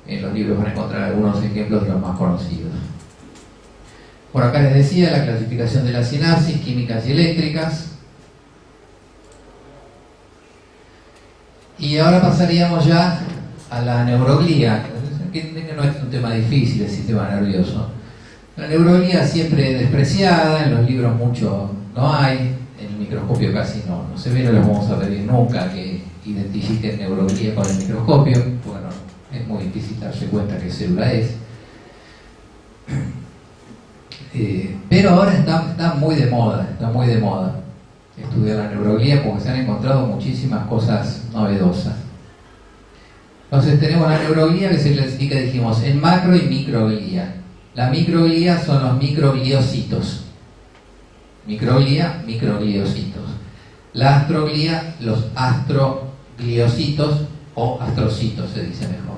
En los libros van a encontrar algunos ejemplos de los más conocidos. Por acá les decía la clasificación de las sinapsis químicas y eléctricas. Y ahora pasaríamos ya a la neuroglía, que no es un tema difícil el sistema nervioso. La neuroglía siempre despreciada, en los libros mucho no hay, en el microscopio casi no se ve, no les vamos a pedir nunca que identifiquen neuroglía con el microscopio. Bueno, es muy difícil darse cuenta qué célula es. Pero ahora está muy de moda estudiar la neuroglía, porque se han encontrado muchísimas cosas novedosas. Entonces tenemos la neuroglía, que se clasifica, dijimos, en macro y microglía. La microglía son los microgliocitos. Microglía, microgliocitos. La astroglía, los astrogliocitos o astrocitos, se dice mejor.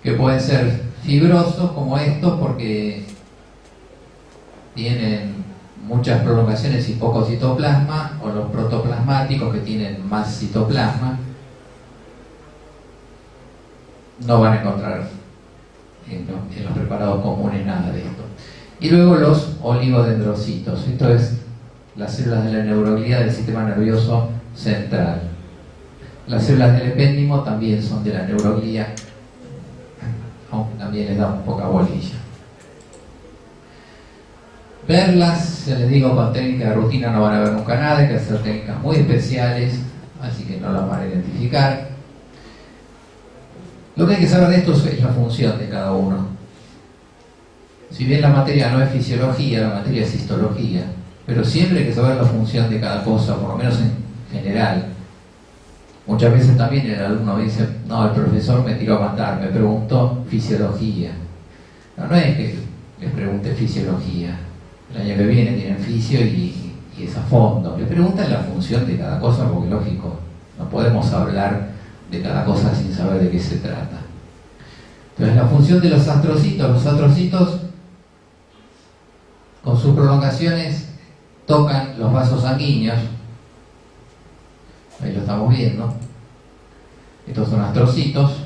Que pueden ser fibrosos como estos porque tienen muchas prolongaciones y poco citoplasma, o los protoplasmáticos que tienen más citoplasma. No van a encontrar en los preparados comunes nada de esto. Y luego los oligodendrocitos. Esto es las células de la neuroglía del sistema nervioso central. Las células del epéndimo también son de la neuroglía, aunque también les da un poca bolilla. Verlas, ya les digo, con técnicas de rutina no van a ver nunca nada, hay que hacer técnicas muy especiales, así que no las van a identificar. Lo que hay que saber de esto es la función de cada uno. Si bien la materia no es fisiología, la materia es histología, pero siempre hay que saber la función de cada cosa, por lo menos en general. Muchas veces también el alumno dice, no, el profesor me tiró a matar, me preguntó fisiología. No, no es que les pregunte fisiología. El año que viene tienen fisio y es a fondo. Le preguntan la función de cada cosa, porque lógico, no podemos hablar de cada cosa sin saber de qué se trata. Entonces la función de los astrocitos con sus prolongaciones tocan los vasos sanguíneos. Ahí lo estamos viendo. Estos son astrocitos.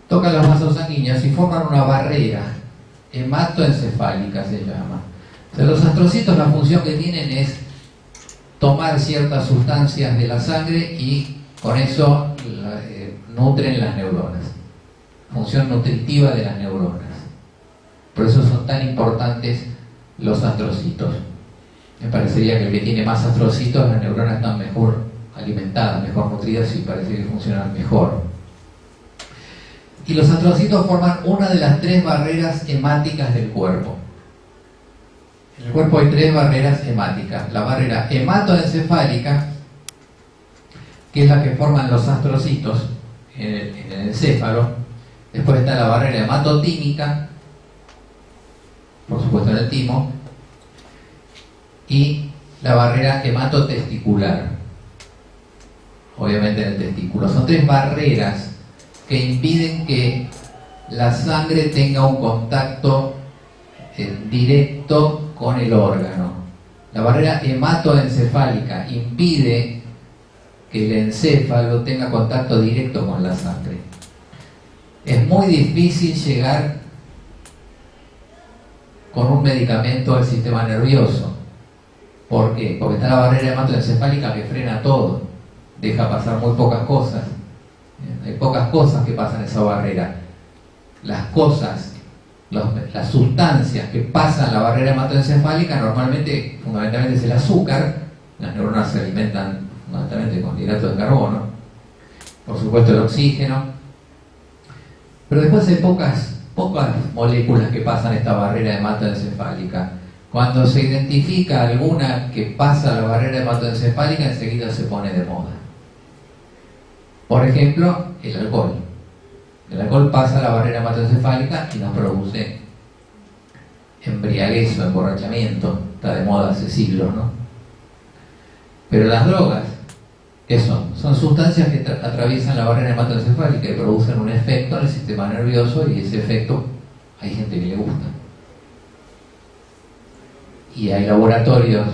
Tocan los vasos sanguíneos y forman una barrera hematoencefálica, se llama. O sea, los astrocitos, la función que tienen es tomar ciertas sustancias de la sangre y con eso nutren las neuronas. Función nutritiva de las neuronas. Por eso son tan importantes los astrocitos. Me parecería que el que tiene más astrocitos, las neuronas están mejor alimentadas, mejor nutridas y parece que funcionan mejor. Y los astrocitos forman una de las 3 barreras hemáticas del cuerpo. En el cuerpo hay 3 barreras hemáticas. La barrera hematoencefálica, que es la que forman los astrocitos en el encéfalo. Después está la barrera hematotímica, por supuesto en el timo, y la barrera hematotesticular, obviamente en el testículo. Son 3 barreras que impiden que la sangre tenga un contacto directo con el órgano. La barrera hematoencefálica impide que el encéfalo tenga contacto directo con la sangre. Es muy difícil llegar con un medicamento al sistema nervioso. ¿Por qué? Porque está la barrera hematoencefálica que frena todo, deja pasar muy pocas cosas. Hay pocas cosas que pasan en esa barrera. Las cosas, las sustancias que pasan la barrera hematoencefálica normalmente, fundamentalmente es el azúcar. Las neuronas se alimentan fundamentalmente con hidratos de carbono, por supuesto el oxígeno, pero después hay pocas moléculas que pasan esta barrera hematoencefálica. Cuando se identifica alguna que pasa la barrera hematoencefálica, enseguida se pone de moda. Por ejemplo, el alcohol. El alcohol pasa la barrera hematoencefálica y nos produce embriaguez o emborrachamiento. Está de moda hace siglos, ¿no? Pero las drogas, ¿qué son? Son sustancias que atraviesan la barrera hematoencefálica y producen un efecto en el sistema nervioso, y ese efecto hay gente que le gusta. Y hay laboratorios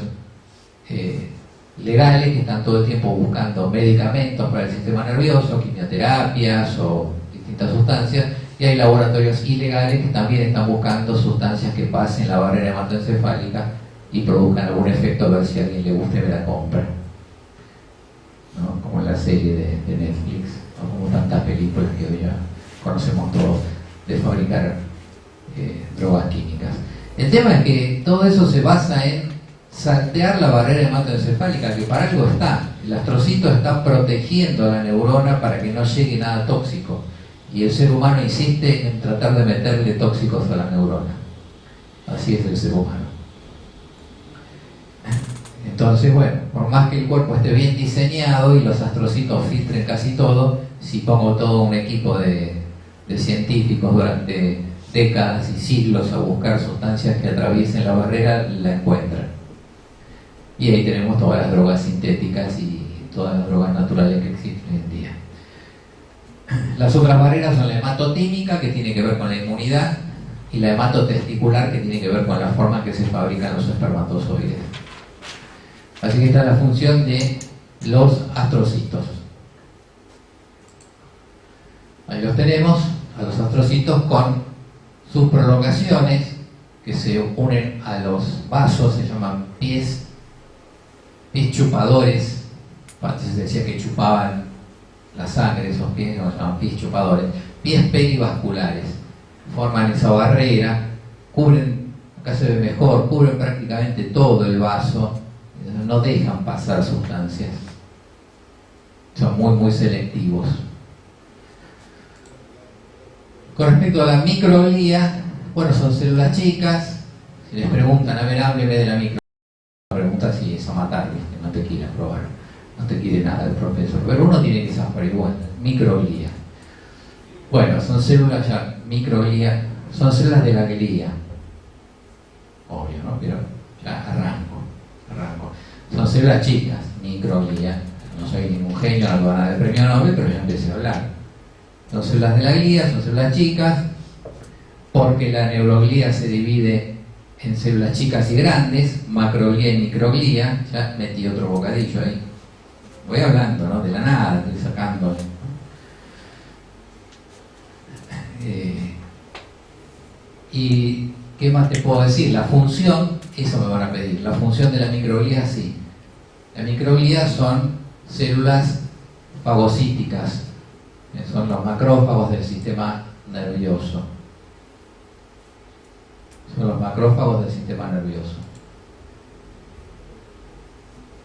legales que están todo el tiempo buscando medicamentos para el sistema nervioso, quimioterapias o distintas sustancias, y hay laboratorios ilegales que también están buscando sustancias que pasen la barrera hematoencefálica y produzcan algún efecto, a ver si a alguien le guste me la compra, ¿no? Como en la serie de Netflix, o como tantas películas que hoy ya conocemos todos de fabricar drogas químicas. El tema es que todo eso se basa en saltear la barrera hematoencefálica, que para algo está. El astrocito está protegiendo a la neurona para que no llegue nada tóxico, y el ser humano insiste en tratar de meterle tóxicos a la neurona. Así es el ser humano. Entonces, bueno, por más que el cuerpo esté bien diseñado y los astrocitos filtren casi todo, si pongo todo un equipo de científicos durante décadas y siglos a buscar sustancias que atraviesen la barrera, la encuentran. Y ahí tenemos todas las drogas sintéticas y todas las drogas naturales que existen hoy en día. Las otras barreras son la hematotímica, que tiene que ver con la inmunidad, y la hematotesticular, que tiene que ver con la forma en que se fabrican los espermatozoides. Así que esta es la función de los astrocitos. Ahí los tenemos, a los astrocitos con sus prolongaciones que se unen a los vasos, se llaman pies chupadores Antes se decía que chupaban la sangre, esos pies que se llaman pies chupadores, pies perivasculares, forman esa barrera, cubren, acá se ve mejor, cubren prácticamente todo el vaso, no dejan pasar sustancias, son muy selectivos. Con respecto a la microglía, bueno, son células chicas. Si les preguntan, a ver, hábleme de la microglía, la pregunta si es a matar, ¿viste? No te quieren probar, no te quiere nada el profesor, pero uno tiene que saber igual. Microglía, bueno, son células ya, microglía, son células de la glía, obvio, ¿no? Pero ya arranco. Son células chicas, microglía. No soy ningún genio, no van a dar premio Nobel, pero ya empecé a hablar. Son células de la glía, son células chicas, porque la neuroglía se divide en células chicas y grandes, macroglía y microglía. Ya metí otro bocadillo ahí. Voy hablando, ¿no? De la nada, estoy sacando. ¿Y qué más te puedo decir? La función, eso me van a pedir. La función de la microglía, sí. La microglía son células fagocíticas. Son los macrófagos del sistema nervioso. Son los macrófagos del sistema nervioso.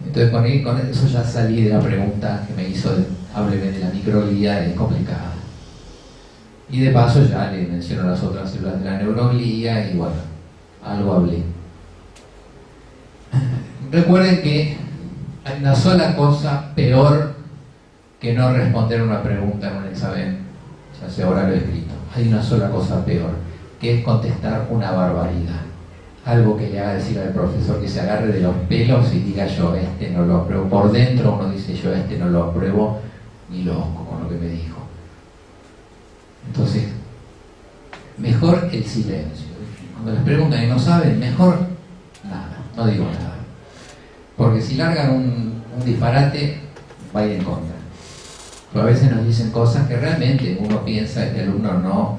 Entonces con eso ya salí de la pregunta que me hizo, hábleme de la microglía, es complicada. Y de paso ya le menciono las otras células de la neuroglía y bueno, algo hablé. Recuerden que hay una sola cosa peor que no responder una pregunta en un examen, ya sea oral o escrito. Hay una sola cosa peor, que es contestar una barbaridad. Algo que le haga decir al profesor que se agarre de los pelos y diga yo este no lo apruebo. Por dentro uno dice yo este no lo apruebo ni loco con lo que me dijo. Entonces, mejor el silencio. Cuando les preguntan y no saben, mejor nada, no digo nada. Porque si largan un disparate, va a ir en contra. Pero a veces nos dicen cosas que realmente uno piensa que el alumno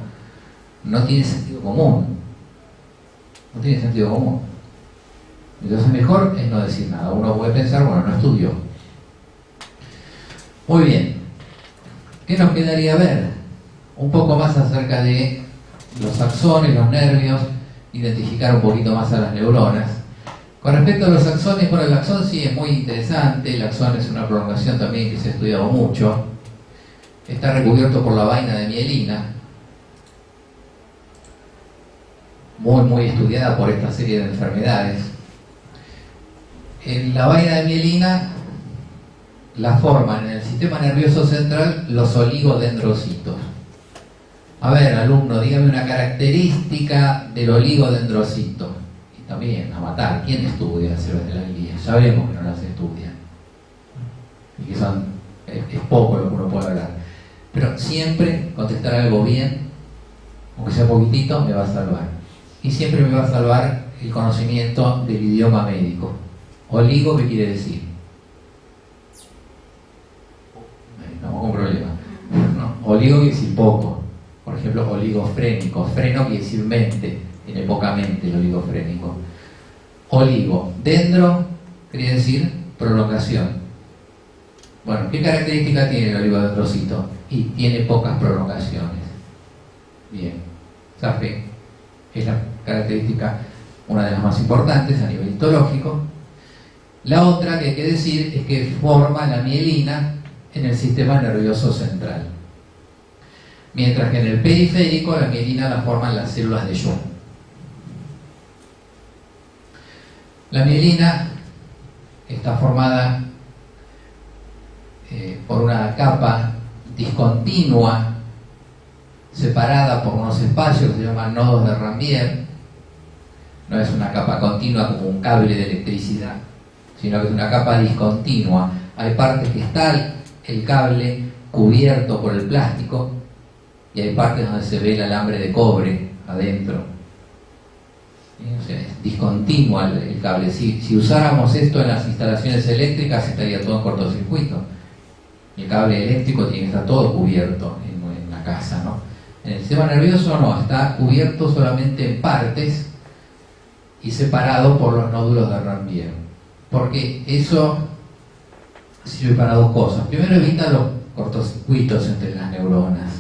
no tiene sentido común. No tiene sentido común. Entonces mejor es no decir nada. Uno puede pensar, bueno, no estudió. Muy bien. ¿Qué nos quedaría ver? Un poco más acerca de los axones, los nervios, identificar un poquito más a las neuronas. Con respecto a los axones, bueno, el axón sí es muy interesante. El axón es una prolongación también que se ha estudiado mucho. Está recubierto por la vaina de mielina, muy estudiada por esta serie de enfermedades. En la vaina de mielina la forman en el sistema nervioso central los oligodendrocitos. A ver, alumno, dígame una característica del oligodendrocito. Y también, a matar, ¿quién estudia las células de la glía? Ya vemos que no las estudian. Y que es poco lo que uno puede hablar. Pero siempre contestar algo bien, aunque sea poquitito, me va a salvar. Y siempre me va a salvar el conocimiento del idioma médico. Oligo, ¿qué quiere decir? Estamos con problema. No, oligo quiere decir poco. Por ejemplo, oligofrénico. Freno quiere decir mente. Tiene poca mente el oligofrénico. Oligo. Dendro quiere decir prolongación. Bueno, ¿qué característica tiene el oligodendrocito? Y tiene pocas prolongaciones. Bien. ¿Sabe? Es la característica, una de las más importantes a nivel histológico. La otra que hay que decir es que forma la mielina en el sistema nervioso central. Mientras que en el periférico la mielina la forman las células de Schwann. La mielina está formada por una capa discontinua separada por unos espacios que se llaman nodos de Ranvier. No es una capa continua como un cable de electricidad, sino que es una capa discontinua. Hay partes que está el cable cubierto por el plástico y hay partes donde se ve el alambre de cobre adentro. O sea, es discontinua el cable. Si usáramos esto en las instalaciones eléctricas estaría todo en cortocircuito. El cable eléctrico tiene que estar todo cubierto en la casa, ¿no? En el sistema nervioso no, está cubierto solamente en partes y separado por los nódulos de Ranvier. Porque eso sirve para dos cosas. Primero, evita los cortocircuitos entre las neuronas,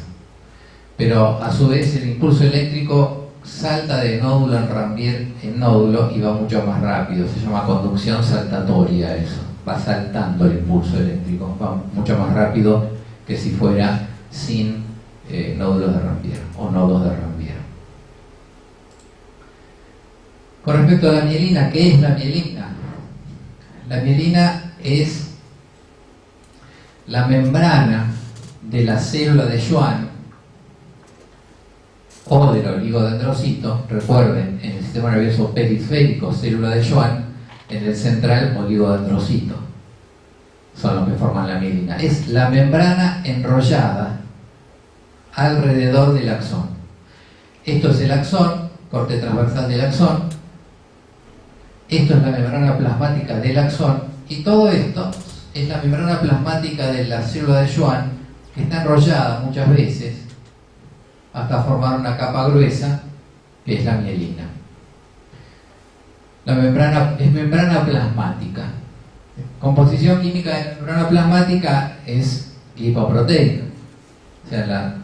pero a su vez el impulso eléctrico salta de nódulo en Ranvier en nódulo y va mucho más rápido. Se llama conducción saltatoria eso. Va saltando el impulso eléctrico, va mucho más rápido que si fuera sin nódulos de Ranvier o nodos de Ranvier. Con respecto a la mielina, ¿qué es la mielina? La mielina es la membrana de la célula de Schwann o del oligodendrocito. Recuerden, en el sistema nervioso periférico, célula de Schwann; en el central, oligodendrocito. Son los que forman la mielina. Es la membrana enrollada alrededor del axón. Esto es el axón, corte transversal del axón. Esto es la membrana plasmática del axón. Y todo esto es la membrana plasmática de la célula de Schwann, que está enrollada muchas veces hasta formar una capa gruesa, que es la mielina. La membrana es membrana plasmática. Composición química de membrana plasmática es lipoproteica. O sea,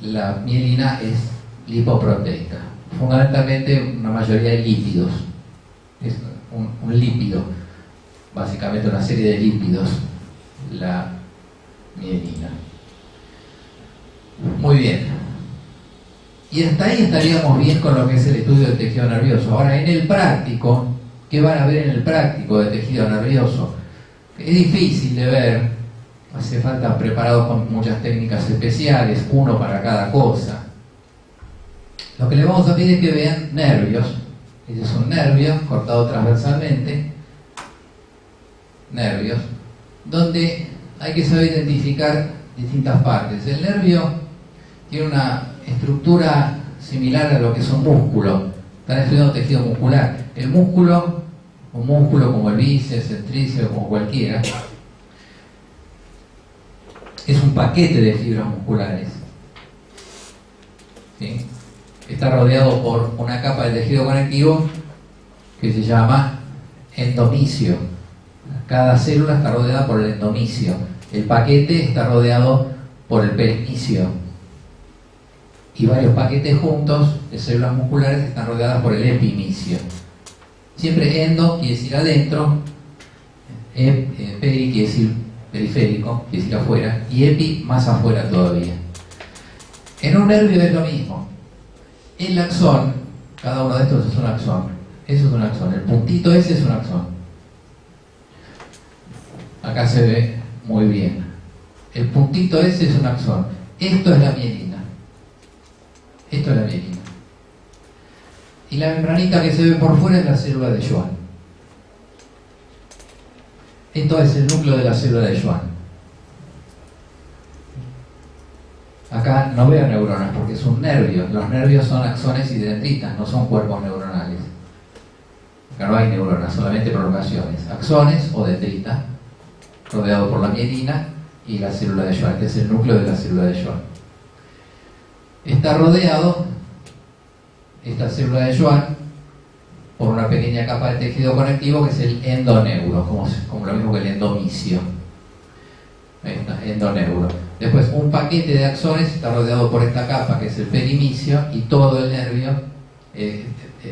la mielina es lipoproteica. Fundamentalmente una mayoría de lípidos. Es un lípido, básicamente una serie de lípidos, la mielina. Muy bien. Y hasta ahí estaríamos bien con lo que es el estudio del tejido nervioso. Ahora, en el práctico, ¿qué van a ver en el práctico de tejido nervioso? Es difícil de ver, hace falta preparados con muchas técnicas especiales, uno para cada cosa. Lo que les vamos a pedir es que vean nervios. Este es un nervio cortado transversalmente, nervios, donde hay que saber identificar distintas partes. El nervio tiene una estructura similar a lo que es un músculo. Están estudiando tejido muscular. El músculo, un músculo como el bíceps, el tríceps, como cualquiera, es un paquete de fibras musculares. ¿Sí? Está rodeado por una capa de tejido conectivo que se llama endomisio. Cada célula está rodeada por el endomisio. El paquete está rodeado por el perimisio. Y varios paquetes juntos de células musculares están rodeadas por el epimisio. Siempre endo quiere decir adentro, peri quiere decir periférico, quiere decir afuera, y epi más afuera todavía. En un nervio es lo mismo. El axón, cada uno de estos es un axón. Eso es un axón. El puntito ese es un axón. Acá se ve muy bien. El puntito ese es un axón. Esto es la mielina. Esto es la mielina. Y la membranita que se ve por fuera es la célula de Schwann. Esto es el núcleo de la célula de Schwann. Acá no veo neuronas porque es un nervio. Los nervios son axones y dendritas, no son cuerpos neuronales. Acá no hay neuronas, solamente prolongaciones. Axones o dendritas, rodeado por la mielina y la célula de Schwann. Este es el núcleo de la célula de Schwann. Está rodeado, esta célula de Schwann, por una pequeña capa de tejido conectivo que es el endoneuro, como lo mismo que el endomisio. Ahí está, endoneuro. Después, un paquete de axones está rodeado por esta capa que es el perimisio, y todo el nervio,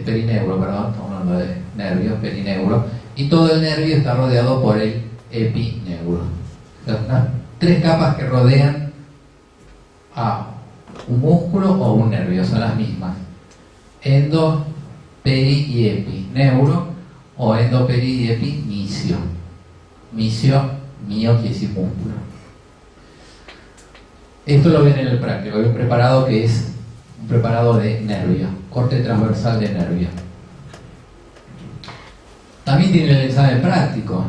perineuro, perdón, estamos hablando de nervio, perineuro, y todo el nervio está rodeado por el epineuro. Las tres capas que rodean a un músculo o un nervio son las mismas: endo, peri y epi. Neuro o endo, peri y epi, misio. Misio, mio quiere decir músculo. Esto lo ven en el práctico. Hay un preparado que es un preparado de nervio, corte transversal de nervio. También tiene el examen práctico.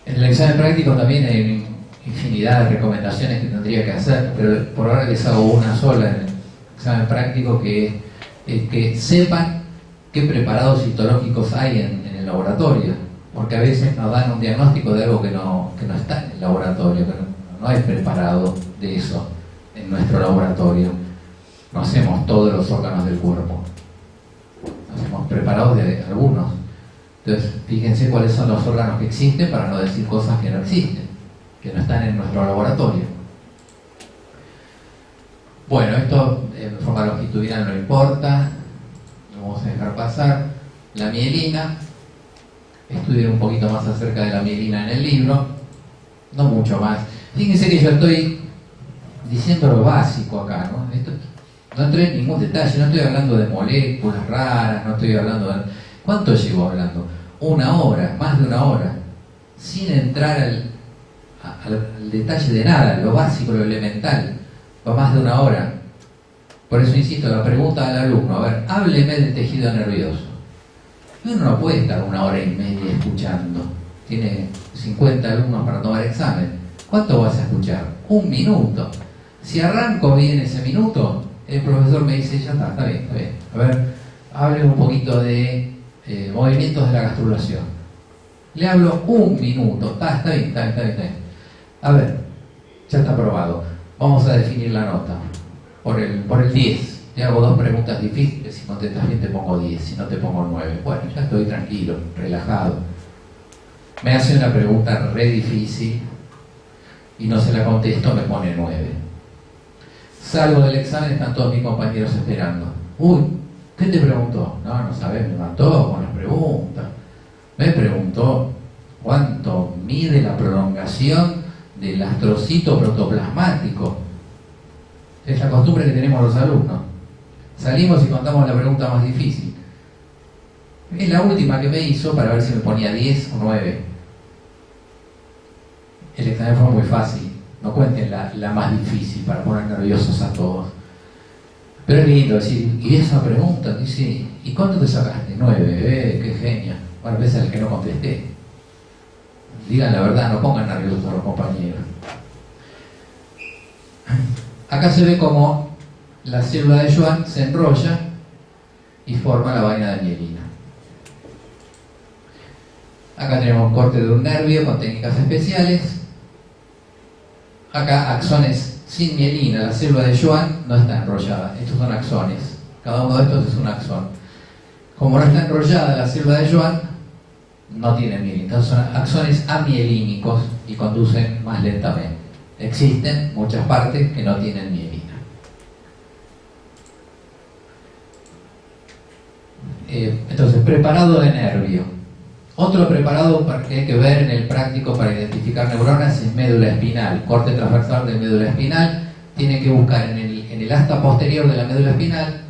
En el examen práctico también hay infinidad de recomendaciones que tendría que hacer, pero por ahora les hago una sola en el examen práctico, que es que sepan qué preparados citológicos hay en el laboratorio, porque a veces nos dan un diagnóstico de algo que no está en el laboratorio, que no hay preparado de eso en nuestro laboratorio. No hacemos todos los órganos del cuerpo, hacemos preparados de algunos. Entonces, fíjense cuáles son los órganos que existen para no decir cosas que no existen, que no están en nuestro laboratorio. Bueno, esto en forma longitudinal no importa, lo vamos a dejar pasar. La mielina, estudié un poquito más acerca de la mielina en el libro, no mucho más. Fíjense que yo estoy diciendo lo básico acá, ¿no? No entré en ningún detalle, no estoy hablando de moléculas raras, no estoy hablando de... ¿Cuánto llevo hablando? 1 hora, más de 1 hora, sin entrar al detalle de nada, lo básico, lo elemental, va más de 1 hora. Por eso insisto, la pregunta al alumno, a ver, hábleme del tejido nervioso. Y uno no puede estar 1 hora y media escuchando, tiene 50 alumnos para tomar examen. ¿Cuánto vas a escuchar? 1 minuto. Si arranco bien ese minuto, el profesor me dice, ya está bien, está bien. A ver, hable un poquito de movimientos de la gastrulación. Le hablo 1 minuto, está bien. A ver, ya está aprobado. Vamos a definir la nota. Por el 10. Te hago 2 preguntas difíciles, si contestas bien te pongo 10, si no te pongo 9. Bueno, ya estoy tranquilo, relajado. Me hace una pregunta re difícil y no se la contesto, me pone 9. Salgo del examen, están todos mis compañeros esperando. Uy, ¿qué te preguntó? No sabés, me mató con las preguntas. Me preguntó cuánto mide la prolongación del astrocito protoplasmático. Es la costumbre que tenemos los alumnos. Salimos y contamos la pregunta más difícil. Es la última que me hizo para ver si me ponía 10 o 9. El examen fue muy fácil. No cuenten la más difícil para poner nerviosos a todos. Pero es lindo decir, y esa pregunta, dice, ¿y cuánto te sacaste? 9, qué genio. Bueno, ves al que no contesté. Digan la verdad, no pongan nerviosos a los compañeros. Acá se ve como la célula de Schwann se enrolla y forma la vaina de mielina. Acá tenemos corte de un nervio con técnicas especiales. Acá axones sin mielina, la célula de Schwann no está enrollada. Estos son axones. Cada uno de estos es un axón. Como no está enrollada la célula de Schwann, no tiene mielina. Entonces son axones amielínicos y conducen más lentamente. Existen muchas partes que no tienen mielina. Entonces, preparado de nervio. Otro preparado que hay que ver en el práctico para identificar neuronas es médula espinal. Corte transversal de médula espinal. Tienen que buscar en el asta posterior de la médula espinal,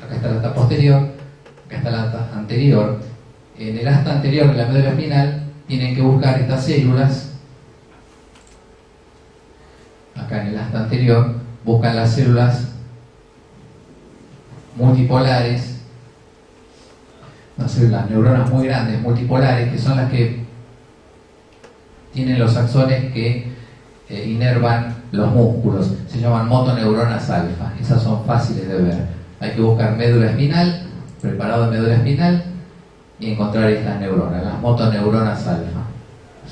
acá está el asta posterior, acá está el asta anterior. En el asta anterior de la médula espinal tienen que buscar estas células. Acá en el asta anterior buscan las células multipolares, las neuronas muy grandes, multipolares, que son las que tienen los axones que inervan los músculos. Se llaman motoneuronas alfa. Esas son fáciles de ver. Hay que buscar médula espinal, preparado de médula espinal, y encontrar estas neuronas, las motoneuronas alfa.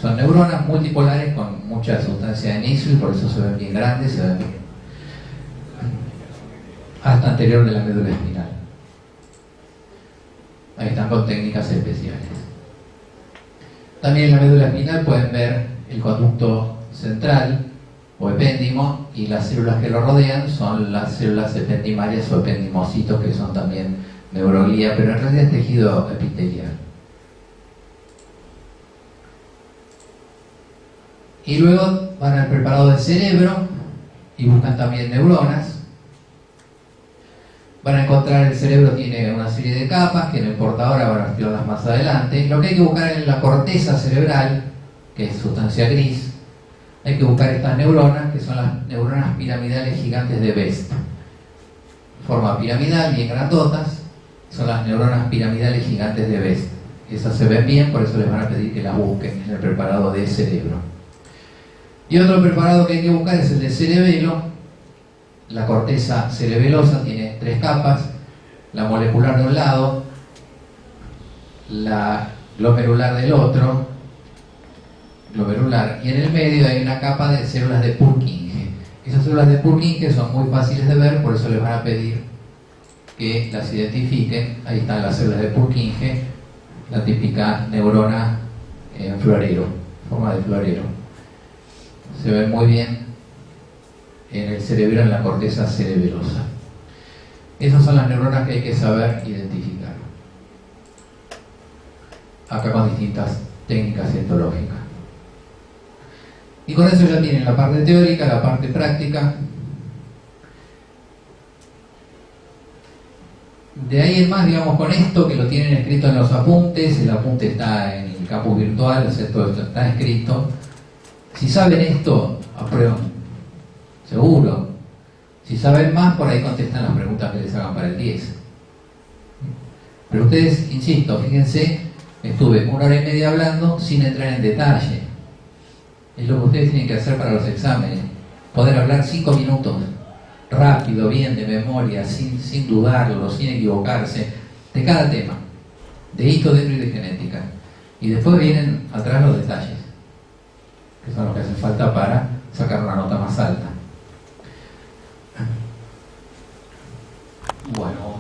Son neuronas multipolares con mucha sustancia de inicio y por eso se ven bien grandes, se ven bien hasta anterior de la médula espinal. Ahí están con técnicas especiales. También en la médula espinal pueden ver el conducto central o epéndimo, y las células que lo rodean son las células ependimarias o ependimocitos, que son también neuroglía, pero en realidad es tejido epitelial. Y luego van al preparado del cerebro y buscan también neuronas. Van a encontrar el cerebro tiene una serie de capas, que no importa ahora, van a estudiarlas más adelante. Lo que hay que buscar es la corteza cerebral, que es sustancia gris. Hay que buscar estas neuronas, que son las neuronas piramidales gigantes de Best. Forma piramidal, bien grandotas, son las neuronas piramidales gigantes de Best. Esas se ven bien, por eso les van a pedir que las busquen en el preparado de cerebro. Y otro preparado que hay que buscar es el de cerebelo. La corteza cerebelosa tiene 3 capas, la molecular de un lado, la glomerular del otro, glomerular, y en el medio hay una capa de células de Purkinje. Esas células de Purkinje son muy fáciles de ver, por eso les van a pedir que las identifiquen. Ahí están las células de Purkinje, la típica neurona en florero, forma de florero. Se ve muy bien en el cerebro, en la corteza cerebelosa. Esas son las neuronas que hay que saber identificar. Acá con distintas técnicas cientológicas. Y con eso ya tienen la parte teórica, la parte práctica. De ahí en más, digamos, con esto que lo tienen escrito en los apuntes, el apunte está en el campus virtual, o sea, todo esto está escrito. Si saben esto, aprueban, seguro. Si saben más, por ahí contestan las preguntas que les hagan para el 10. Pero ustedes, insisto, fíjense, estuve 1 hora y media hablando sin entrar en detalle. Es lo que ustedes tienen que hacer para los exámenes. Poder hablar 5 minutos, rápido, bien, de memoria, sin dudarlo, sin equivocarse, de cada tema, de histo, dentro y de genética. Y después vienen atrás los detalles, que son los que hacen falta para sacar una nota más alta. Bueno.